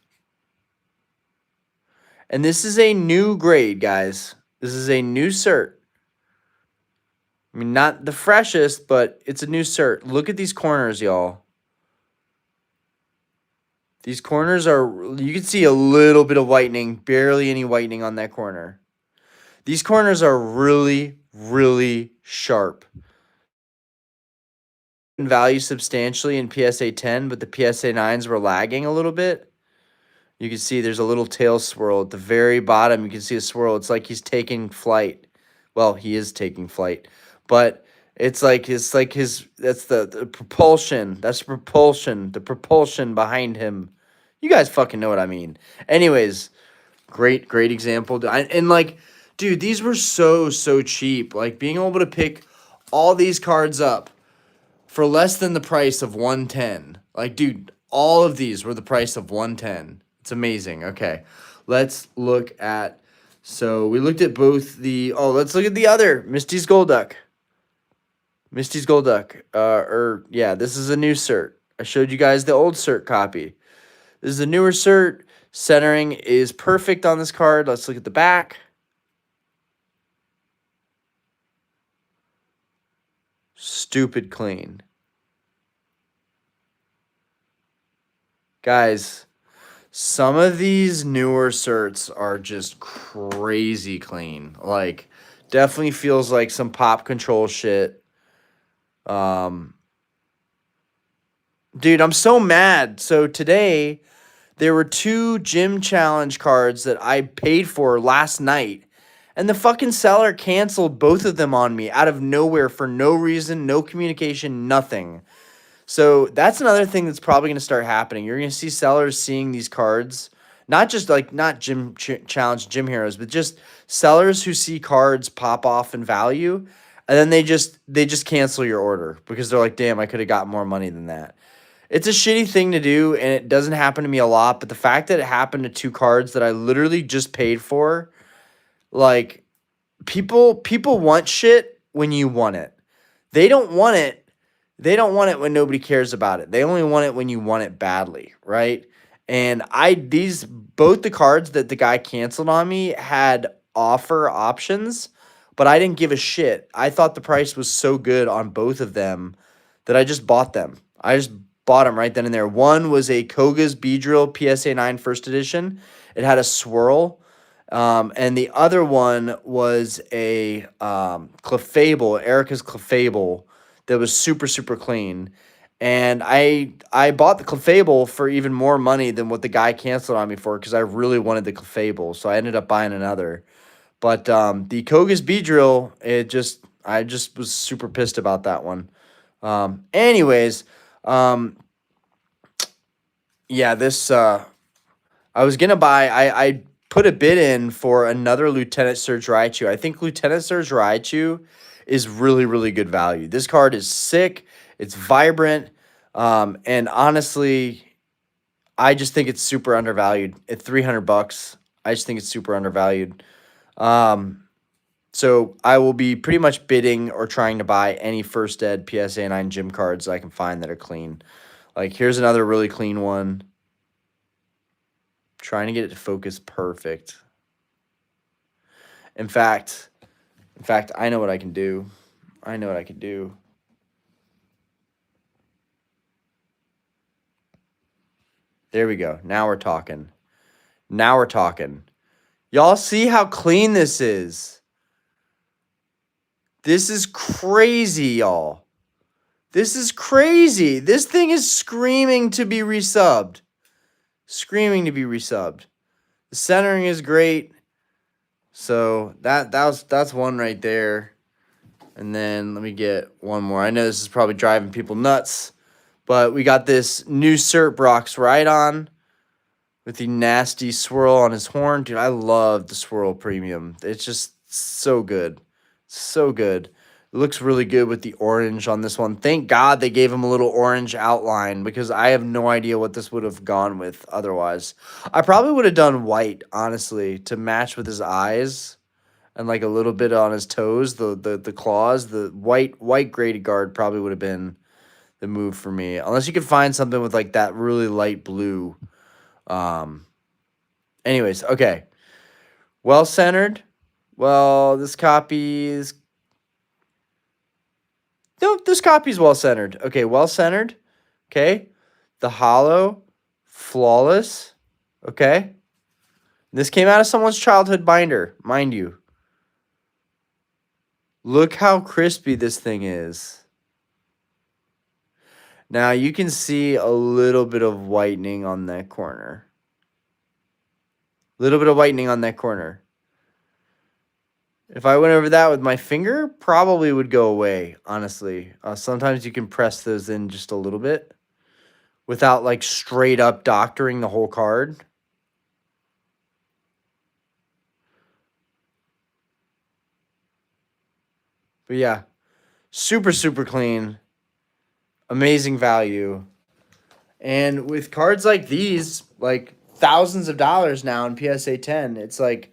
And this is a new grade, guys. This is a new cert. I mean, not the freshest, but it's a new cert. Look at these corners, y'all. These corners are, you can see a little bit of whitening, barely any whitening on that corner. These corners are really, really sharp. Value substantially in PSA 10, but the PSA 9s were lagging a little bit. You can see there's a little tail swirl at the very bottom. You can see a swirl. It's like he's taking flight. Well, he is taking flight, but it's like his that's the propulsion. That's propulsion. The propulsion behind him. You guys fucking know what I mean. Anyways, great example. And like, dude, these were so cheap. Like being able to pick all these cards up for less than the price of 110. Like, dude, all of these were the price of 110. It's amazing. Okay, let's look at, so we looked at both the, let's look at the other, Misty's Golduck. Misty's Golduck. Yeah, this is a new cert. I showed you guys the old cert copy. This is a newer cert. Centering is perfect on this card. Let's look at the back. Stupid clean. Guys, some of these newer certs are just crazy clean. Like, definitely feels like some pop control shit. Dude, I'm so mad. So today, there were 2 gym challenge cards that I paid for last night. And the fucking seller canceled both of them on me out of nowhere for no reason, no communication, nothing. So that's another thing that's probably going to start happening. You're going to see sellers seeing these cards, not just like not gym challenge gym heroes, but just sellers who see cards pop off in value, and then they just cancel your order because they're like, "Damn, I could have got more money than that." It's a shitty thing to do, and it doesn't happen to me a lot, but the fact that it happened to 2 cards that I literally just paid for, like, people want shit when you want it. They don't want it when nobody cares about it. They only want it when you want it badly, right? And both the cards that the guy canceled on me had offer options, but I didn't give a shit. I thought the price was so good on both of them that I just bought them. I just bought them right then and there. One was a Koga's Beedrill PSA 9 first edition. It had a swirl. And the other one was a Clefable, Erica's Clefable, that was super clean. And I bought the Clefable for even more money than what the guy canceled on me for because I really wanted the Clefable. So I ended up buying another. But the Koga's Beedrill, I just was super pissed about that one. Anyways, yeah, this I was gonna buy. I put a bid in for another Lieutenant Surge Raichu. I think Lieutenant Surge Raichu is really, really good value. This card is sick. It's vibrant. And honestly, I just think it's super undervalued. At 300 bucks, I just think it's super undervalued. So I will be pretty much bidding or trying to buy any first ed PSA 9 gym cards I can find that are clean. Like, here's another really clean one. Trying to get it to focus perfect. In fact, I know what I can do. I know what I can do. There we go. Now we're talking. Now we're talking. Y'all see how clean this is? This is crazy, y'all. This is crazy. This thing is screaming to be resubbed. Screaming to be resubbed. The centering is great. So that's one right there. And then let me get one more. I know this is probably driving people nuts, but we got this new Cert Brox Rhydon with the nasty swirl on his horn. Dude, I love the swirl premium. It's just so good. So good. It looks really good with the orange on this one. Thank God they gave him a little orange outline because I have no idea what this would have gone with otherwise. I probably would have done white, honestly, to match with his eyes and like a little bit on his toes, the claws. The white graded guard probably would have been the move for me. Unless you could find something with like that really light blue. Anyways, okay. Well-centered. Well, this copy is... No, this copy's well-centered. Okay, well-centered. Okay. The hollow. Flawless. Okay. This came out of someone's childhood binder, mind you. Look how crispy this thing is. Now, you can see a little bit of whitening on that corner. Little bit of whitening on that corner. If I went over that with my finger, probably would go away, honestly. Sometimes you can press those in just a little bit without, like, straight up doctoring the whole card. But, yeah, super, super clean. Amazing value. And with cards like these, like, thousands of dollars now in PSA 10, it's like,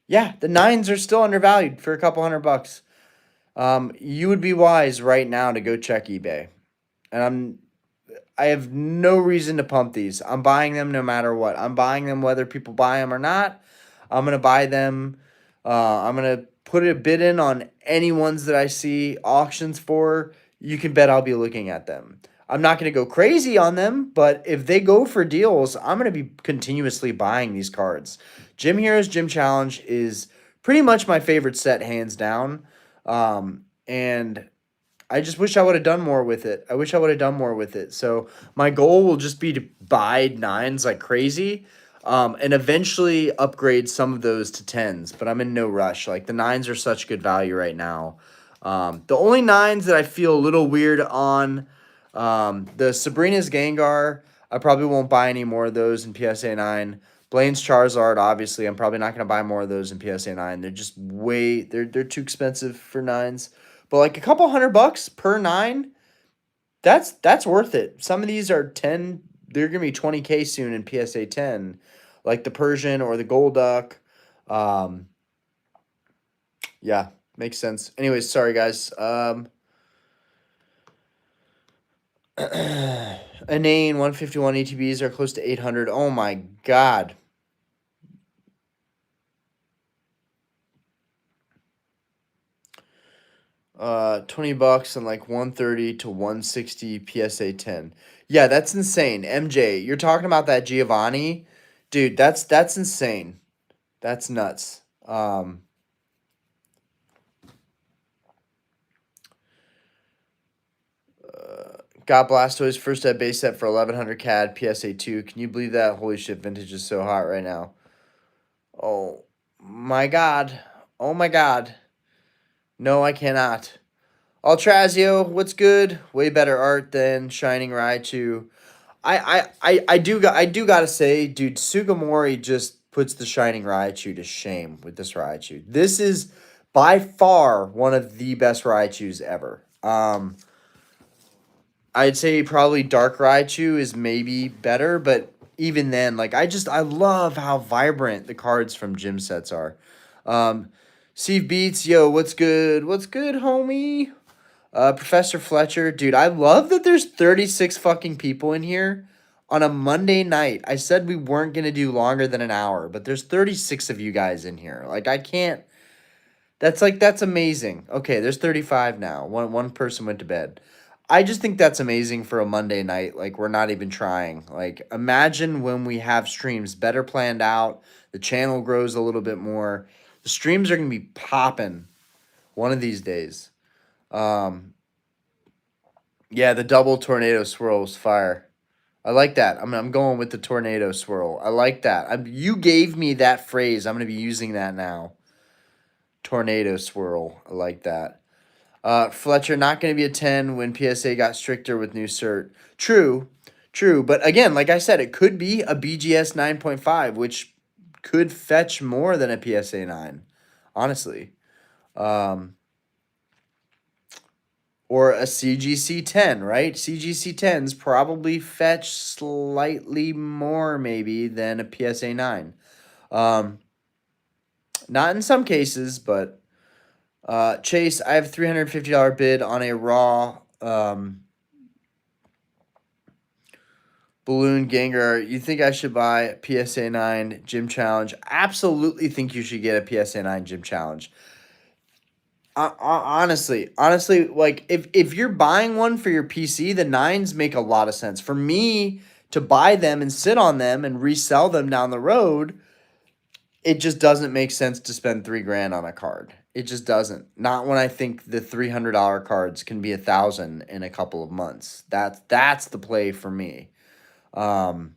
yeah, the 9s are still undervalued for a couple $100. You would be wise right now to go check eBay. And I have no reason to pump these. I'm buying them no matter what. I'm buying them whether people buy them or not. I'm going to buy them. I'm going to put a bid in on any ones that I see auctions for. You can bet I'll be looking at them. I'm not going to go crazy on them, but if they go for deals, I'm going to be continuously buying these cards. Gym Heroes Gym Challenge is pretty much my favorite set, hands down. And I just wish I would have done more with it. I wish I would have done more with it. So my goal will just be to buy 9s like crazy, and eventually upgrade some of those to 10s. But I'm in no rush. Like, the 9s are such good value right now. The only 9s that I feel a little weird on, the Sabrina's Gengar, I probably won't buy any more of those in PSA 9. Blaine's Charizard, obviously, I'm probably not going to buy more of those in PSA 9. They're just they're too expensive for 9s. But like a couple $100 per 9, that's worth it. Some of these are 10, they're going to be 20K soon in PSA 10, like the Persian or the Golduck. Yeah, makes sense. Anyways, sorry guys. Inane 151 ATBs are close to 800. Oh my god. $20 and like 130 to 160 PSA 10. Yeah, that's insane. MJ, you're talking about that Giovanni? Dude, that's insane. That's nuts. Got Blastoise first at base set for 1100 CAD PSA 2. Can you believe that? Holy shit, vintage is so hot right now. Oh my god. Oh my god. No, I cannot. Altrazio, what's good? Way better art than Shining Raichu. I do gotta say, dude, Sugimori just puts the Shining Raichu to shame with this Raichu. This is by far one of the best Raichus ever. I'd say probably Dark Raichu is maybe better, but even then, like I love how vibrant the cards from gym sets are. Steve Beats, yo, what's good? What's good, homie? Professor Fletcher, dude, I love that there's 36 fucking people in here on a Monday night. I said we weren't gonna do longer than an hour, but there's 36 of you guys in here. Like I can't. That's amazing. Okay, there's 35 now. One person went to bed. I just think that's amazing for a Monday night. Like we're not even trying. Like imagine when we have streams better planned out, the channel grows a little bit more. The streams are gonna be popping one of these days. Yeah, the double tornado swirl was fire. I like that. I'm going with the tornado swirl. I like that. You gave me that phrase. I'm gonna be using that now. Tornado swirl. I like that. Fletcher, not going to be a 10 when PSA got stricter with new cert. True, true. But again, like I said, it could be a BGS 9.5, which could fetch more than a PSA 9, honestly. Or a CGC 10, right? CGC 10s probably fetch slightly more, maybe, than a PSA 9. Not in some cases, but Chase, I have $350 bid on a raw balloon Gengar. You think I should buy PSA 9 Gym Challenge? Absolutely think you should get a PSA 9 Gym Challenge. Honestly, like if you're buying one for your PC, the 9s make a lot of sense. For me to buy them and sit on them and resell them down the road, it just doesn't make sense to spend $3,000 on a card. It just doesn't. Not when I think the $300 cards can be $1,000 in a couple of months. That's the play for me. But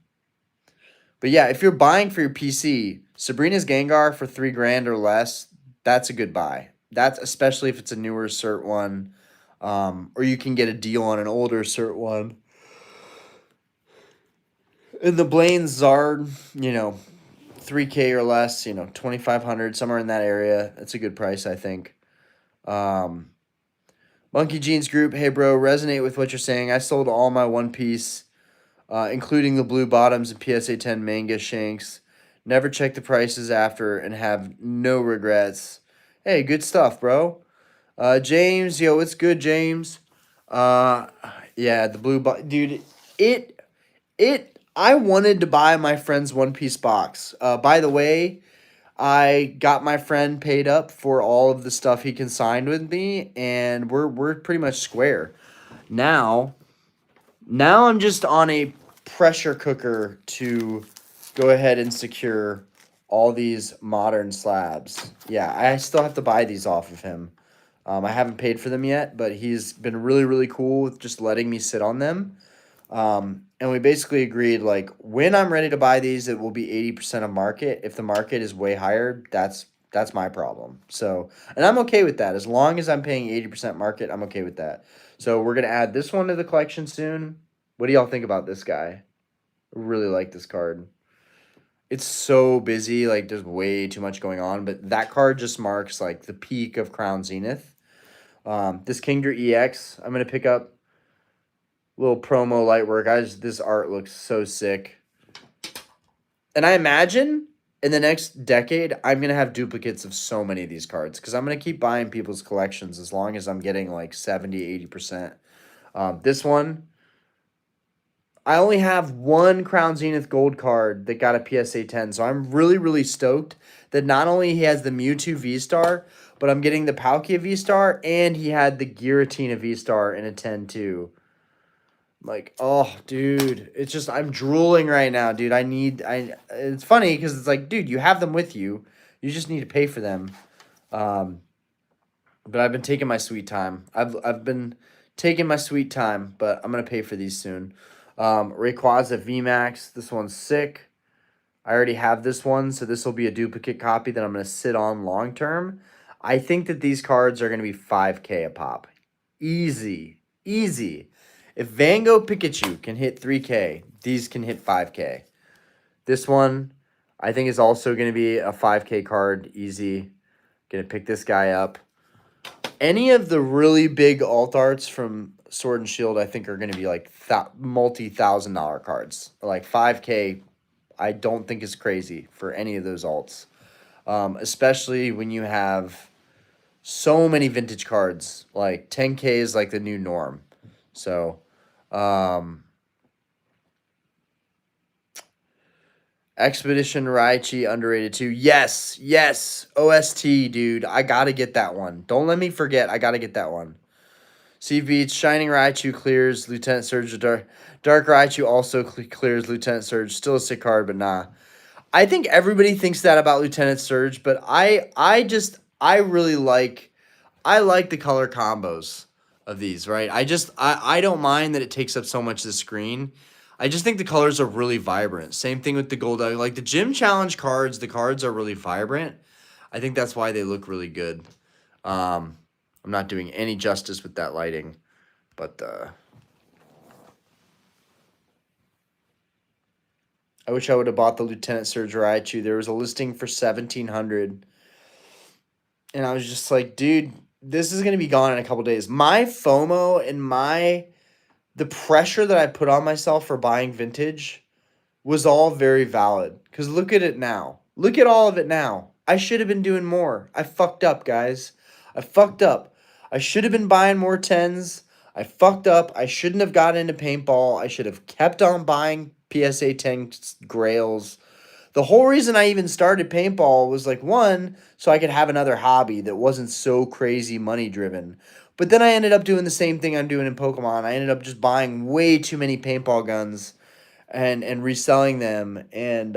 yeah, if you're buying for your PC, Sabrina's Gengar for $3,000 or less, that's a good buy. That's especially if it's a newer cert one, or you can get a deal on an older cert one. And the Blaine Zard, 3K or less, 2,500, somewhere in that area. That's a good price, I think. Monkey Jeans Group, hey bro, resonate with what you're saying. I sold all my One Piece, including the blue bottoms and PSA 10 manga shanks. Never check the prices after and have no regrets. Hey, good stuff, bro. James, yo, it's good, James. Yeah, the blue dude, I wanted to buy my friend's One Piece box. By the way, I got my friend paid up for all of the stuff he consigned with me, and we're pretty much square. Now I'm just on a pressure cooker to go ahead and secure all these modern slabs. Yeah, I still have to buy these off of him. I haven't paid for them yet, but he's been really, really cool with just letting me sit on them. And we basically agreed, like, when I'm ready to buy these, it will be 80% of market. If the market is way higher, that's my problem. So, and I'm okay with that. As long as I'm paying 80% market, I'm okay with that. So we're going to add this one to the collection soon. What do y'all think about this guy? I really like this card. It's so busy, like, there's way too much going on, but that card just marks, like, the peak of Crown Zenith. This Kingdra EX, I'm going to pick up. Little promo light work. This art looks so sick. And I imagine in the next decade, I'm going to have duplicates of so many of these cards because I'm going to keep buying people's collections as long as I'm getting like 70, 80%. This one, I only have one Crown Zenith Gold card that got a PSA 10. So I'm really, really stoked that not only he has the Mewtwo V-Star, but I'm getting the Palkia V-Star and he had the Giratina V-Star in a 10 too. Like, oh, dude, it's just, I'm drooling right now, dude. It's funny because it's like, dude, you have them with you. You just need to pay for them. But I've been taking my sweet time. I've been taking my sweet time, but I'm going to pay for these soon. Rayquaza VMAX, this one's sick. I already have this one, so this will be a duplicate copy that I'm going to sit on long term. I think that these cards are going to be 5K a pop. Easy. Easy. If Van Gogh Pikachu can hit 3K, these can hit 5K. This one, I think it's also going to be a 5K card. Easy. Going to pick this guy up. Any of the really big alt arts from Sword and Shield, I think, are going to be like multi-$1,000 cards. Like 5K, I don't think is crazy for any of those alts. Especially when you have so many vintage cards. Like 10K is like the new norm. So, Expedition Raichi underrated too. Yes, yes. OST, dude. I gotta get that one. Don't let me forget. I gotta get that one. Sea Beach, Shining Raichu clears Lieutenant Surge. Dark Raichu also clears Lieutenant Surge. Still a sick card, but nah. I think everybody thinks that about Lieutenant Surge, but I really like the color combos of these, right? I don't mind that it takes up so much of the screen. I just think the colors are really vibrant. Same thing with the gold. Like the gym challenge cards, the cards are really vibrant. I think that's why they look really good. I'm not doing any justice with that lighting, but I wish I would have bought the Lieutenant Surge Raichu. There was a listing for 1,700, and I was just like, dude, this is gonna be gone in a couple days. My FOMO and the pressure that I put on myself for buying vintage was all very valid. Because look at it now. Look at all of it now. I should have been doing more. I fucked up, guys. I fucked up. I should have been buying more 10s. I fucked up. I shouldn't have got into paintball. I should have kept on buying PSA 10 grails. The whole reason I even started paintball was like, one, so I could have another hobby that wasn't so crazy money driven. But then I ended up doing the same thing I'm doing in Pokemon. I ended up just buying way too many paintball guns and reselling them, and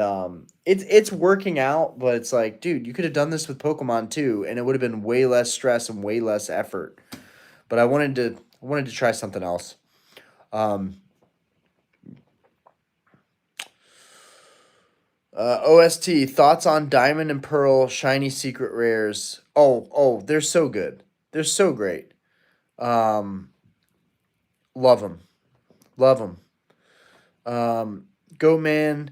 it's working out. But it's like, dude, you could have done this with Pokemon too, and it would have been way less stress and way less effort. But I wanted to try something else. OST thoughts on Diamond and Pearl shiny secret rares. Oh, they're so good. They're so great. Love them, love them. Go man.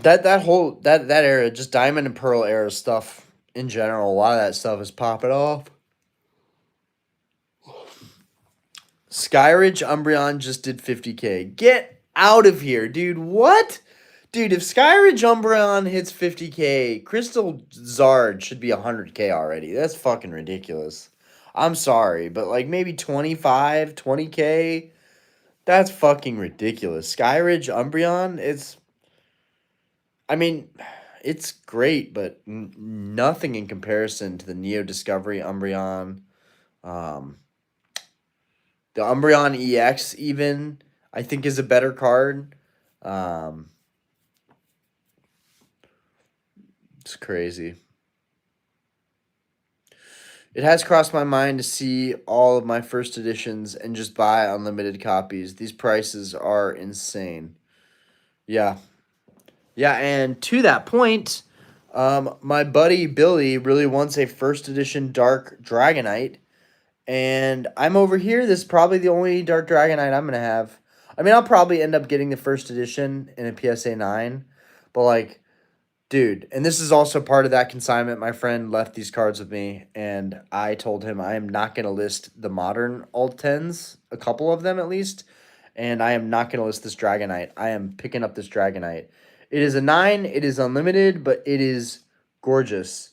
that whole that era, just Diamond and Pearl era stuff in general, a lot of that stuff is popping off. Skyridge Umbreon just did 50K. Get out of here, dude. What? Dude, if Skyridge Umbreon hits 50K, Crystal Zard should be 100K already. That's fucking ridiculous. I'm sorry, but like maybe 25, 20K? That's fucking ridiculous. Skyridge Umbreon, I mean, it's great, but nothing in comparison to the Neo Discovery Umbreon. The Umbreon EX even, I think, is a better card. It's crazy. It has crossed my mind to see all of my first editions and just buy unlimited copies. These prices are insane. Yeah. Yeah, and to that point, my buddy Billy really wants a first edition Dark Dragonite. And I'm over here. This is probably the only Dark Dragonite I'm going to have. I mean, I'll probably end up getting the first edition in a PSA 9. But, like, dude, and this is also part of that consignment. My friend left these cards with me, and I told him I am not going to list the modern alt 10s, a couple of them at least, and I am not going to list this Dragonite. I am picking up this Dragonite. It is a 9. It is unlimited, but it is gorgeous.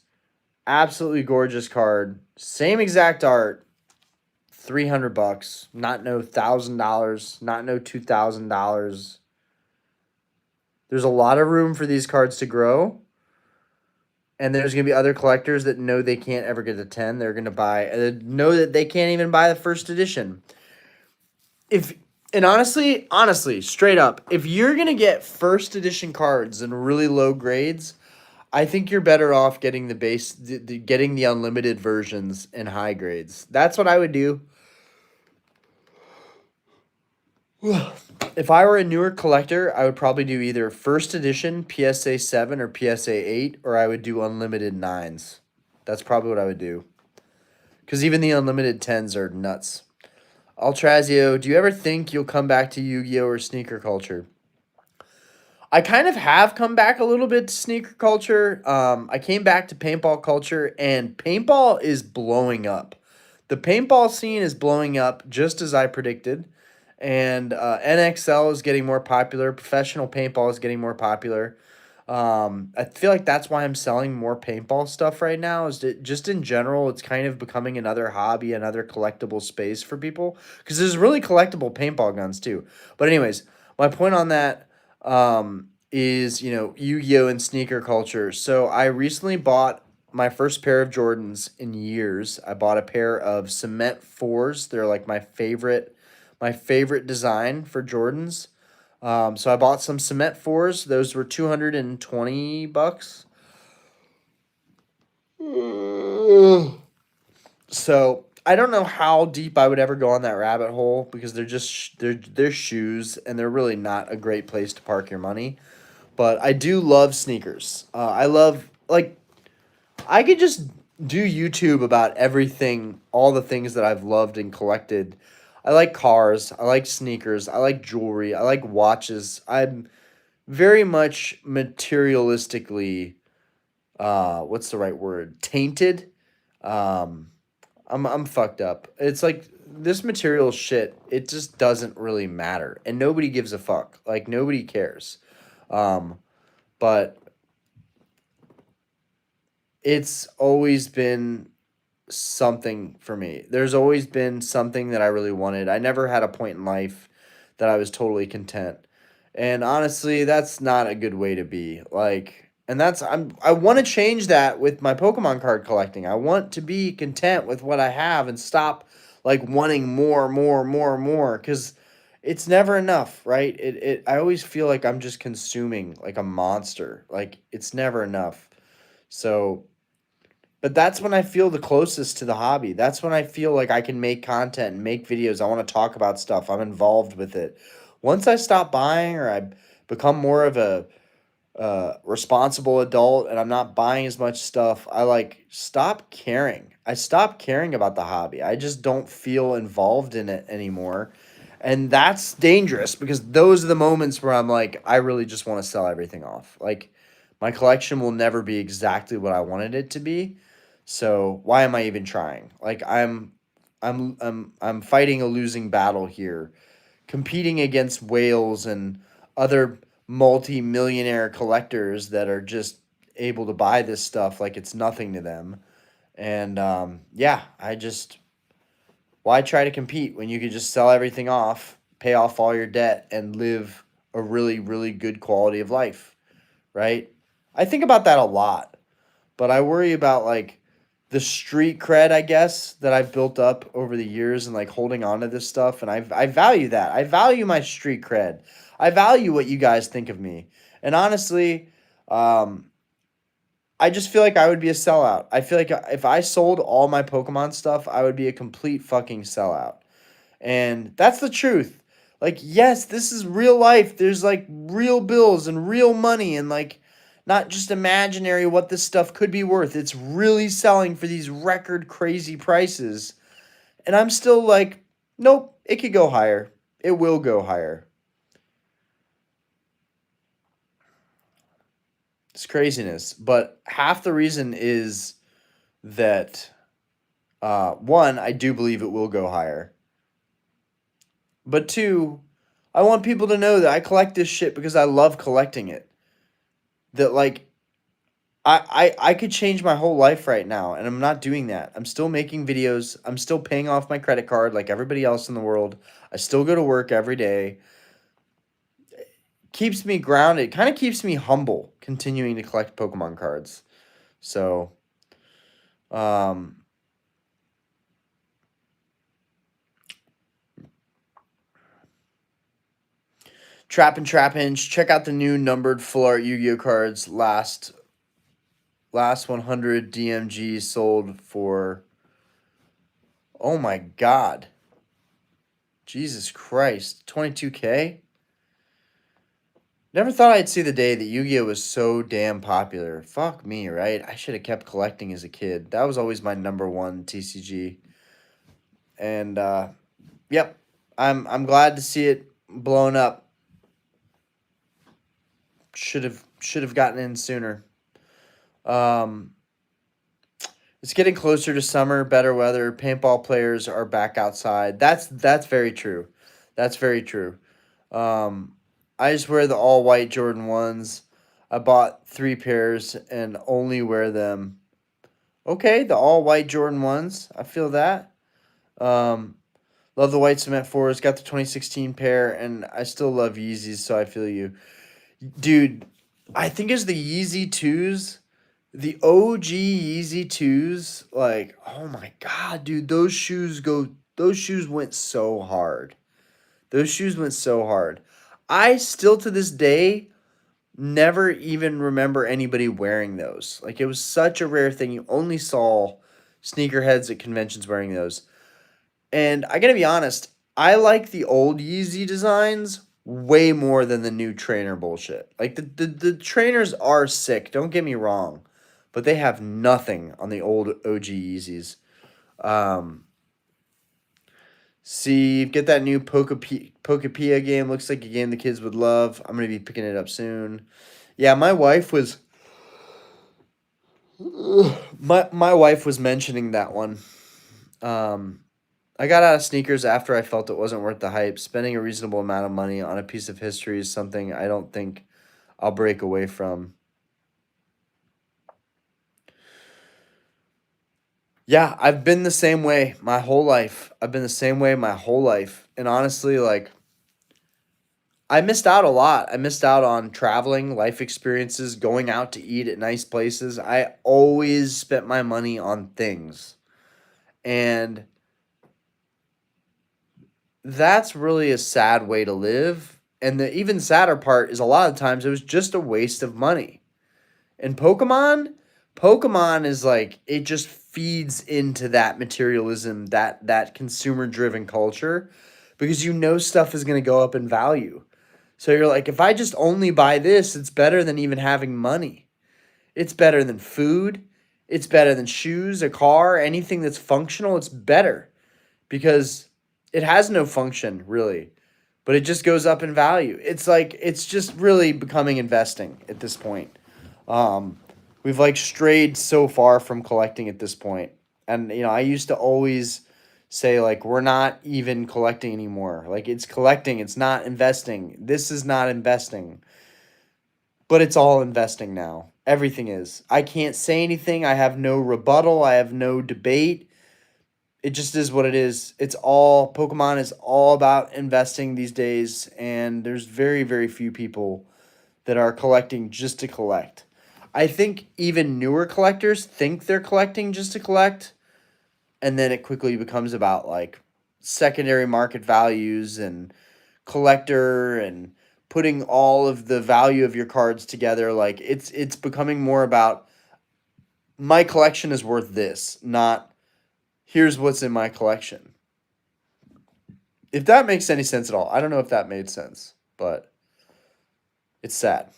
Absolutely gorgeous card. Same exact art. $300, not no $1,000, not no $2,000. There's a lot of room for these cards to grow, and there's gonna be other collectors that know they can't ever get to 10. They're gonna know that they can't even buy the first edition. Honestly, straight up, if you're gonna get first edition cards in really low grades, I think you're better off getting getting the unlimited versions in high grades. That's what I would do. If I were a newer collector, I would probably do either first edition PSA 7 or PSA 8, or I would do unlimited 9s. That's probably what I would do. Because even the unlimited 10s are nuts. Altrazio, do you ever think you'll come back to Yu-Gi-Oh! Or sneaker culture? I kind of have come back a little bit to sneaker culture. I came back to paintball culture, and paintball is blowing up. The paintball scene is blowing up just as I predicted, and NXL is getting more popular. Professional paintball is getting more popular. I feel like that's why I'm selling more paintball stuff right now. Is that just in general, it's kind of becoming another hobby, another collectible space for people because there's really collectible paintball guns too. But anyways, my point on that is Yu-Gi-Oh and sneaker culture. So I recently bought my first pair of Jordans in years. I bought a pair of cement fours. They're like my favorite design for Jordans. So I bought some cement fours. Those were $220. So I don't know how deep I would ever go on that rabbit hole because they're shoes and they're really not a great place to park your money. But I do love sneakers. I love like I could just do YouTube about everything, all the things that I've loved and collected. I like cars. I like sneakers. I like jewelry. I like watches. I'm very much materialistically, what's the right word? Tainted. Um, I'm fucked up. It's like this material shit. It just doesn't really matter, and nobody gives a fuck. Like nobody cares. Um, but it's always been something for me. There's always been something that I really wanted. I never had a point in life that I was totally content. And honestly, that's not a good way to be. Like, and I want to change that with my Pokemon card collecting. I want to be content with what I have and stop like wanting more, more, more, more cuz it's never enough, right? I always feel like I'm just consuming like a monster. Like it's never enough. So but that's when I feel the closest to the hobby. That's when I feel like I can make content and make videos. I want to talk about stuff. I'm involved with it. Once I stop buying or I become more of a responsible adult and I'm not buying as much stuff, I like stop caring. I stop caring about the hobby. I just don't feel involved in it anymore. And that's dangerous because those are the moments where I'm like, I really just want to sell everything off. Like, my collection will never be exactly what I wanted it to be. So why am I even trying? Like I'm fighting a losing battle here, competing against whales and other multi-millionaire collectors that are just able to buy this stuff like it's nothing to them. And yeah, why try to compete when you could just sell everything off, pay off all your debt, and live a really, really good quality of life, right? I think about that a lot, but I worry about like the street cred, I guess, that I've built up over the years and like holding on to this stuff. And I value that. I value my street cred. I value what you guys think of me. And honestly, um, I just feel like I would be a sellout. I feel like if I sold all my Pokemon stuff, I would be a complete fucking sellout. And that's the truth. Like, yes, this is real life. There's like real bills and real money and like not just imaginary what this stuff could be worth. It's really selling for these record crazy prices. And I'm still like, nope, it could go higher. It will go higher. It's craziness. But half the reason is that, one, I do believe it will go higher. But two, I want people to know that I collect this shit because I love collecting it. That like I could change my whole life right now, and I'm not doing that. I'm still making videos. I'm still paying off my credit card like everybody else in the world. I still go to work every day. Keeps me grounded. Kind of keeps me humble continuing to collect Pokemon cards. So, um, Trap and Trap Hinge. Check out the new numbered full art Yu-Gi-Oh cards. Last 100 DMG sold for, oh my god, Jesus Christ, 22K. Never thought I'd see the day that Yu-Gi-Oh was so damn popular. Fuck me, right? I should have kept collecting as a kid. That was always my number one TCG. And yep, I'm glad to see it blown up. Should have gotten in sooner. Um, it's getting closer to summer, better weather. Paintball players are back outside. That's very true. That's very true. Um, I just wear the all white Jordan ones. I bought 3 pairs and only wear them. Okay, the all white Jordan ones. I feel that. Um, love the white cement fours. Got the 2016 pair, and I still love Yeezys, so I feel you, dude. I think it's the Yeezy twos, the OG Yeezy twos. Like, oh my god, dude, those shoes go. Those shoes went so hard. Those shoes went so hard. I still to this day never even remember anybody wearing those. Like it was such a rare thing. You only saw sneakerheads at conventions wearing those. And I gotta be honest, I like the old Yeezy designs way more than the new trainer bullshit. Like the trainers are sick, don't get me wrong. But they have nothing on the old OG Yeezys. Um, See, get that new Pokepia game. Looks like a game the kids would love. I'm gonna be picking it up soon. Yeah, my wife was mentioning that one. Um, I got out of sneakers after I felt it wasn't worth the hype. Spending a reasonable amount of money on a piece of history is something I don't think I'll break away from. Yeah, I've been the same way my whole life. I've been the same way my whole life. And honestly, like I missed out a lot. I missed out on traveling, life experiences, going out to eat at nice places. I always spent my money on things. And that's really a sad way to live. And the even sadder part is a lot of times it was just a waste of money. And Pokemon is like it just feeds into that materialism, that consumer driven culture because you know stuff is going to go up in value. So you're like if I just only buy this, it's better than even having money. It's better than food. It's better than shoes, a car, anything that's functional, it's better because it has no function really, but it just goes up in value. It's like it's just really becoming investing at this point. Um, we've like strayed so far from collecting at this point. And I used to always say like we're not even collecting anymore. Like it's collecting, it's not investing. This is not investing. But it's all investing now. Everything is. I can't say anything. I have no rebuttal. I have no debate. It just is what it is. It's all Pokemon is all about investing these days, and there's very, very few people that are collecting just to collect. I think even newer collectors think they're collecting just to collect, and then it quickly becomes about like secondary market values and collector and putting all of the value of your cards together. Like it's becoming more about my collection is worth this, not here's what's in my collection. If that makes any sense at all. I don't know if that made sense, but it's sad.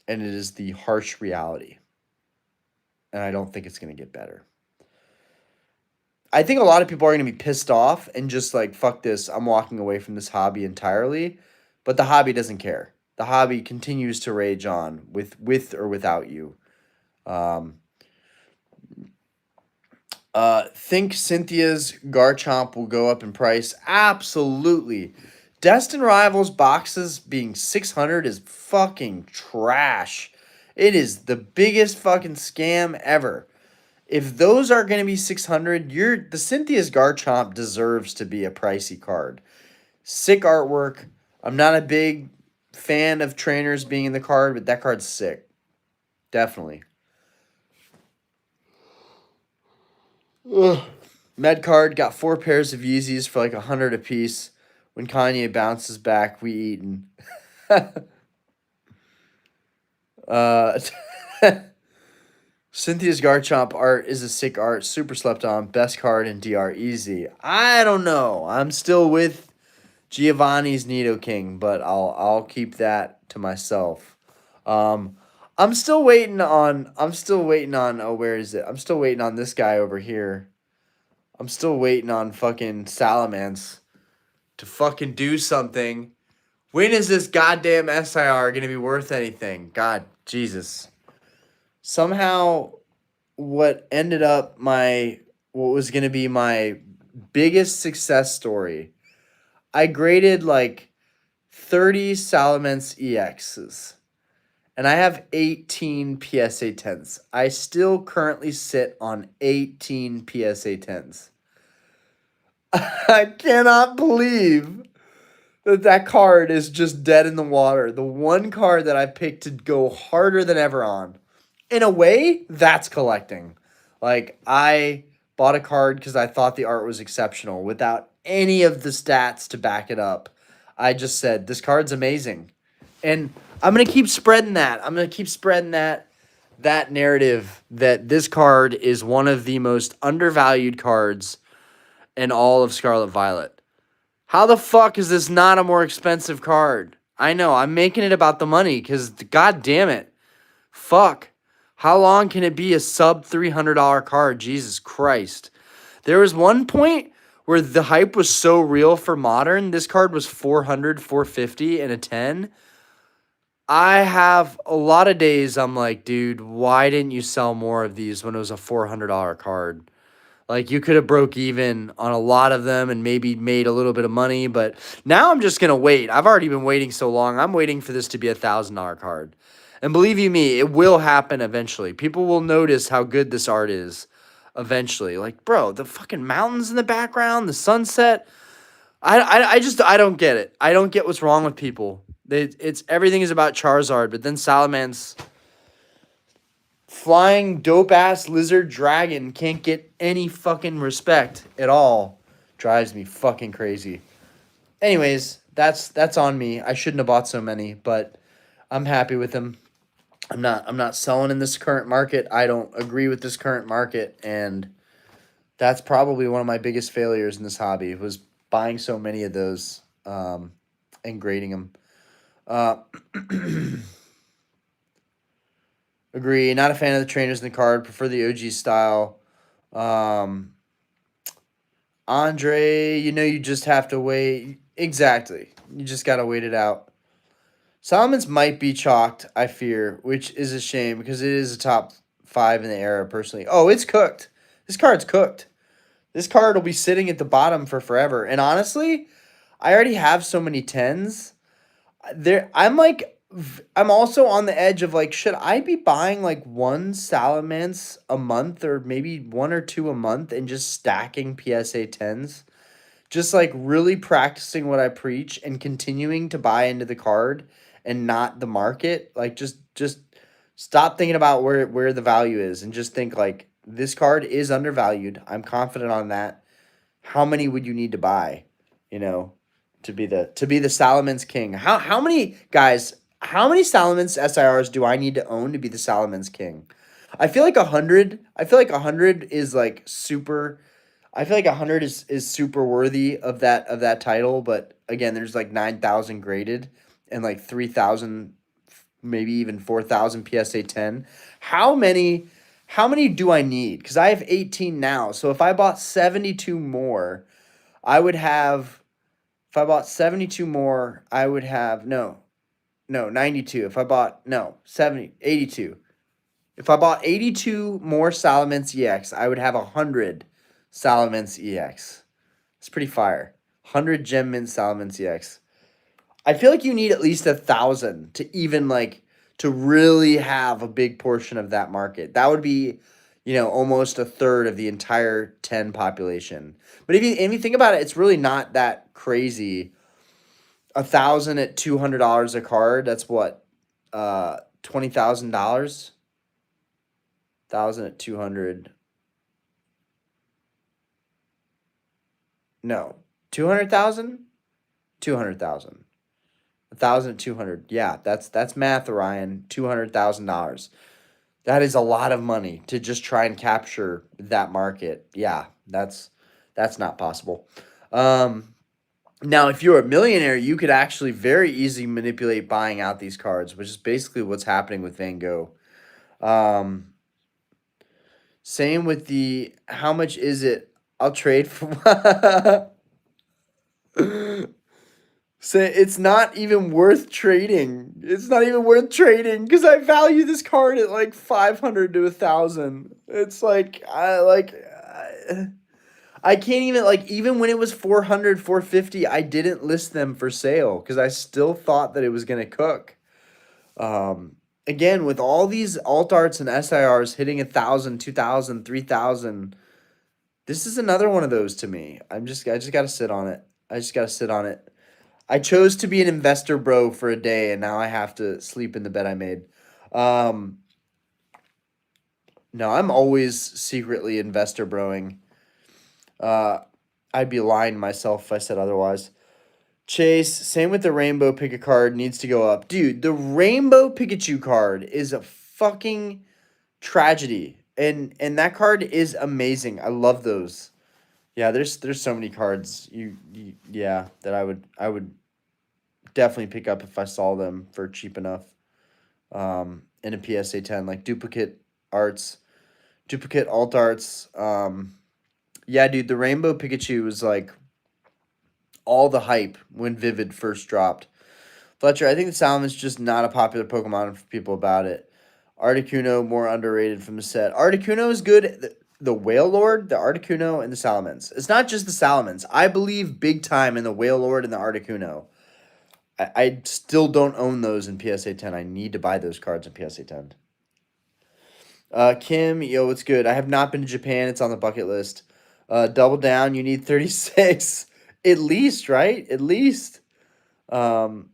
And it is the harsh reality. And I don't think it's going to get better. I think a lot of people are going to be pissed off and just like, fuck this, I'm walking away from this hobby entirely. But the hobby doesn't care. The hobby continues to rage on with or without you. Um, think Cynthia's Garchomp will go up in price? Absolutely. Destin Rivals boxes being 600 is fucking trash. It is the biggest fucking scam ever. If those are going to be 600, the Cynthia's Garchomp deserves to be a pricey card. Sick artwork. I'm not a big fan of trainers being in the card, but that card's sick. Definitely. Ugh. Med card got 4 pairs of Yeezys for like 100 a piece. When Kanye bounces back, we eatin'. uh, Cynthia's Garchomp art is a sick art. Super slept on. Best card in DR easy. I don't know. I'm still with Giovanni's Nidoking, but I'll keep that to myself. I'm still waiting on oh where is it? I'm still waiting on this guy over here. I'm still waiting on fucking Salamence to fucking do something When is this goddamn SIR going to be worth anything? God, Jesus. Somehow, what was going to be my biggest success story, I graded like 30 Salamence EXs. And I have 18 PSA 10s. I still currently sit on 18 PSA 10s. I cannot believe that card is just dead in the water. The one card that I picked to go harder than ever on. In a way, that's collecting. Like, I bought a card because I thought the art was exceptional without any of the stats to back it up. I just said, this card's amazing. And I'm going to keep spreading that. I'm going to keep spreading that narrative that this card is one of the most undervalued cards in all of Scarlet Violet. How the fuck is this not a more expensive card? I know, I'm making it about the money because, god damn it. Fuck. How long can it be a sub $300 card? Jesus Christ. There was one point where the hype was so real for Modern. This card was 400, 450 and a 10. I have a lot of days I'm like, dude, why didn't you sell more of these when it was a $400 card? Like, you could have broke even on a lot of them and maybe made a little bit of money, but now I'm just going to wait. I've already been waiting so long. I'm waiting for this to be a $1,000 card. And believe you me, it will happen eventually. People will notice how good this art is eventually. Like, bro, the fucking mountains in the background, the sunset. I don't get it. I don't get what's wrong with people. It's everything is about Charizard, but then Salamence, flying dope ass lizard dragon, can't get any fucking respect at all. Drives me fucking crazy. Anyways, that's on me. I shouldn't have bought so many, but I'm happy with them. I'm not selling in this current market. I don't agree with this current market, and that's probably one of my biggest failures in this hobby was buying so many of those and grading them. Agree. Not a fan of the trainers in the card. Prefer the OG style. Andre, you just have to wait. Exactly. You just got to wait it out. Solomon's might be chalked, I fear, which is a shame because it is a top 5 in the era, personally. Oh, it's cooked. This card's cooked. This card will be sitting at the bottom for forever. And honestly, I already have so many 10s. I'm also on the edge of like, should I be buying like one Salamence a month or maybe one or two a month and just stacking PSA 10s? Just like really practicing what I preach and continuing to buy into the card and not the market. Like just stop thinking about where the value is and just think like this card is undervalued. I'm confident on that. How many would you need to buy, you know, to be the Salamence king? How many guys, how many Salamence SIRs do I need to own to be the Salamence king? I feel like 100. I feel like 100 is like super. I feel like 100 is super worthy of that title, but again, there's like 9,000 graded and like 3,000, maybe even 4,000 PSA 10. How many do I need? Because I have 18 now. So if I bought 72 more, I would have. If I bought 72 more, I would have 92. If I bought 82. If I bought 82 more Salamence EX, I would have 100 Salamence EX. It's pretty fire. 100 Gem Mint Salamence EX. I feel like you need at least 1,000 to even like to really have a big portion of that market. That would be, almost a third of the entire 10 population. But if you think about it, it's really not that crazy. 1,000 at $200 a card. That's what, $20,000. 1,000 at 200. No, 200,000. 200,000. 1,000 at 200. Yeah, that's math, Ryan. $200,000. That is a lot of money to just try and capture that market. Yeah, that's not possible. Now, if you're a millionaire, you could actually very easily manipulate buying out these cards, which is basically what's happening with Van Gogh. Same with the, how much is it? I'll trade for Say it's not even worth trading. It's not even worth trading because I value this card at like 500 to 1,000. It's like I can't even like even when it was 400, 450, I didn't list them for sale because I still thought that it was gonna cook. Um, Again, with all these alt arts and SIRs hitting 1,000, 2,000, 3,000, this is another one of those to me. I just gotta sit on it. I just gotta sit on it. I chose to be an investor bro for a day, and now I have to sleep in the bed I made. Um, no, I'm always secretly investor broing. Uh, I'd be lying to myself if I said otherwise. Chase, same with the rainbow pick a card needs to go up. Dude, the rainbow Pikachu card is a fucking tragedy. And that card is amazing. I love those. Yeah, there's so many cards yeah, that I would definitely pick up if I saw them for cheap enough. In a PSA 10 like duplicate arts, duplicate alt arts. Yeah, dude, the rainbow Pikachu was like all the hype when Vivid first dropped. Fletcher, I think the Salaman's just not a popular Pokemon for people about it. Articuno more underrated from the set. Articuno is good. The Whale Lord, the Articuno, and the Salamence. It's not just the Salamence. I believe big time in the Whale Lord and the Articuno. I still don't own those in PSA 10. I need to buy those cards in PSA 10. Kim, yo, what's good? I have not been to Japan. It's on the bucket list. Double down. You need 36 at least, right? At least. Um,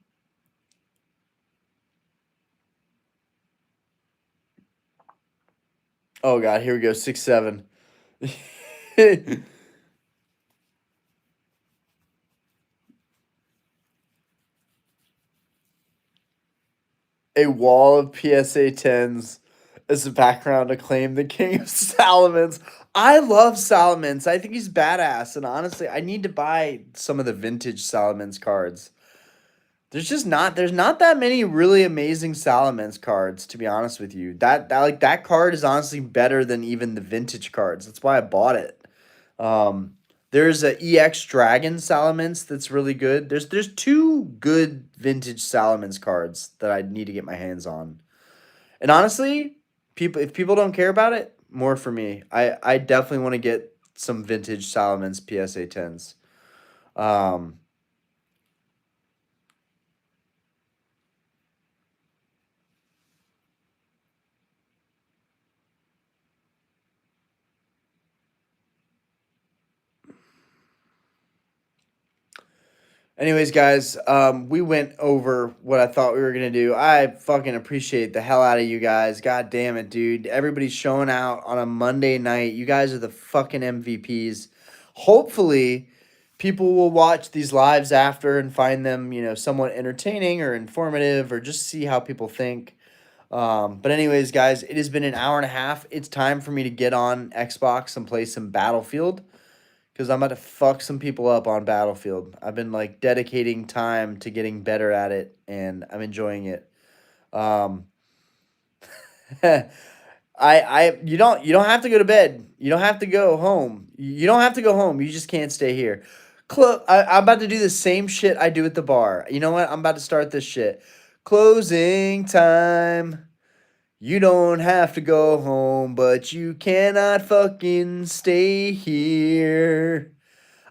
oh God, here we go. 6-7. A wall of PSA 10s as a background to claim the king of Salamence. I love Salamence. I think he's badass. And honestly, I need to buy some of the vintage Salamence cards. There's not that many really amazing Salamence cards, to be honest with you. That card is honestly better than even the vintage cards. That's why I bought it. Um, there's a EX Dragon Salamence that's really good. There's two good vintage Salamence cards that I need to get my hands on. And honestly, if people don't care about it, more for me. I definitely want to get some vintage Salamence PSA 10s. Um, Anyways, guys, we went over what I thought we were gonna do. I fucking appreciate the hell out of you guys. God damn it, dude. Everybody's showing out on a Monday night. You guys are the fucking MVPs. Hopefully, people will watch these lives after and find them, somewhat entertaining or informative or just see how people think. But anyways, guys, it has been an hour and a half. It's time for me to get on Xbox and play some Battlefield because I'm about to fuck some people up on Battlefield. I've been like dedicating time to getting better at it, and I'm enjoying it. Um, you don't have to go to bed. You don't have to go home. You don't have to go home. You just can't stay here. I'm about to do the same shit I do at the bar. You know what? I'm about to start this shit. Closing time. You don't have to go home, but you cannot fucking stay here.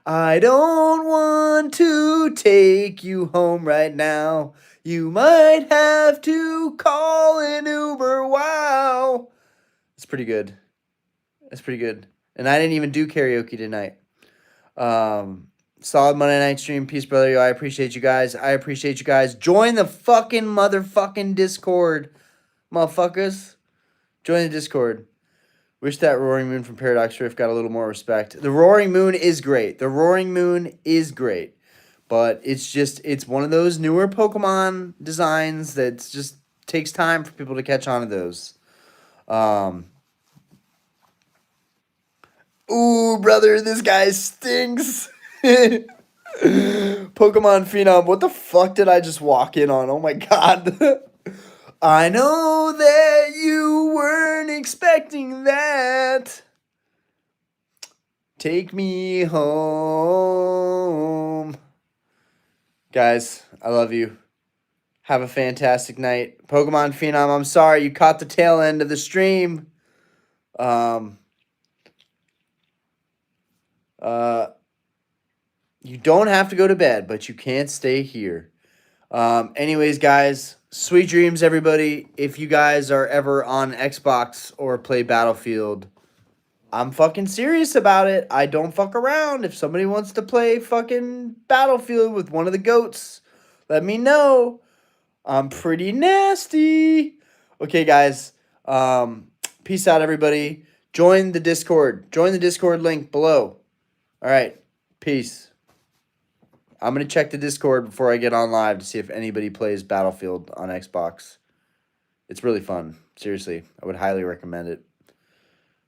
I don't want to take you home right now. You might have to call an Uber. Wow. That's pretty good. That's pretty good. And I didn't even do karaoke tonight. Solid Monday night stream. Peace, brother. Yo, I appreciate you guys. I appreciate you guys. Join the fucking motherfucking Discord, motherfuckers. Join the Discord. Wish that Roaring Moon from Paradox Rift got a little more respect. The Roaring Moon is great. The Roaring Moon is great. But it's one of those newer Pokemon designs that just takes time for people to catch on to those. Ooh, brother, this guy stinks. Pokemon Phenom, what the fuck did I just walk in on? Oh my god. I know that you weren't expecting that. Take me home. Guys, I love you. Have a fantastic night. Pokemon Phenom, I'm sorry you caught the tail end of the stream. You don't have to go to bed, but you can't stay here. Anyways, guys, sweet dreams, everybody. If you guys are ever on Xbox or play Battlefield, I'm fucking serious about it. I don't fuck around. If somebody wants to play fucking Battlefield with one of the goats, let me know. I'm pretty nasty. Okay, guys. Peace out, everybody. Join the Discord. Join the Discord link below. All right. Peace. I'm going to check the Discord before I get on live to see if anybody plays Battlefield on Xbox. It's really fun. Seriously, I would highly recommend it.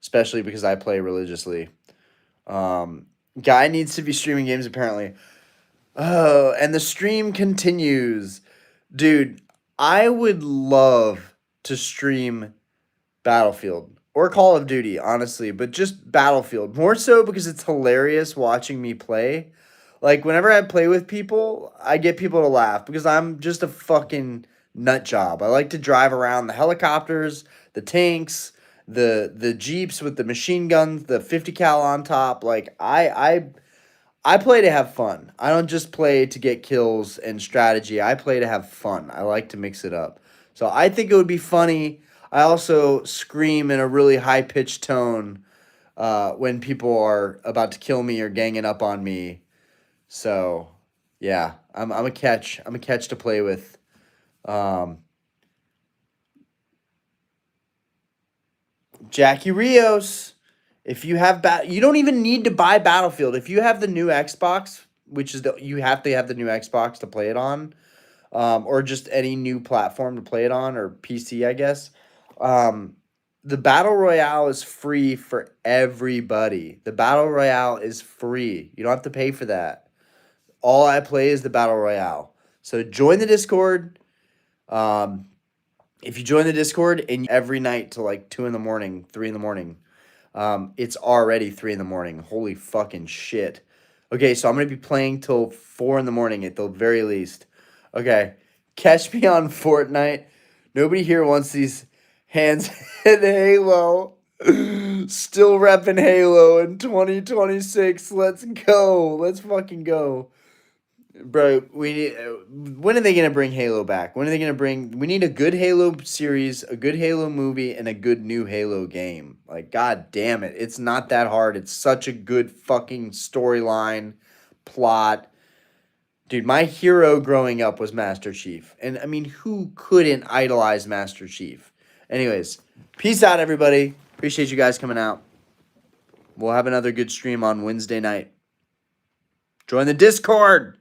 Especially because I play religiously. Guy needs to be streaming games, apparently. Oh, and the stream continues. Dude, I would love to stream Battlefield or Call of Duty, honestly, but just Battlefield. More so because it's hilarious watching me play. Like, whenever I play with people, I get people to laugh because I'm just a fucking nut job. I like to drive around the helicopters, the tanks, the Jeeps with the machine guns, the 50 cal on top. Like, I play to have fun. I don't just play to get kills and strategy. I play to have fun. I like to mix it up. So I think it would be funny. I also scream in a really high-pitched tone when people are about to kill me or ganging up on me. So, yeah, I'm a catch. I'm a catch to play with. Jackie Rios, if you have you don't even need to buy Battlefield. If you have the new Xbox, which is you have to have the new Xbox to play it on, or just any new platform to play it on, or PC, I guess. The Battle Royale is free for everybody. The Battle Royale is free. You don't have to pay for that. All I play is the Battle Royale. So join the Discord. If you join the Discord and every night till like 2 in the morning, 3 in the morning, it's already 3 in the morning. Holy fucking shit. Okay, so I'm going to be playing till 4 in the morning at the very least. Okay, catch me on Fortnite. Nobody here wants these hands in Halo. Still repping Halo in 2026. Let's go. Let's fucking go. Bro, we need. When are they gonna bring Halo back? When are they gonna bring? We need a good Halo series, a good Halo movie, and a good new Halo game. Like, god damn it, it's not that hard. It's such a good fucking storyline, plot. Dude, my hero growing up was Master Chief, and I mean, who couldn't idolize Master Chief? Anyways, peace out, everybody. Appreciate you guys coming out. We'll have another good stream on Wednesday night. Join the Discord.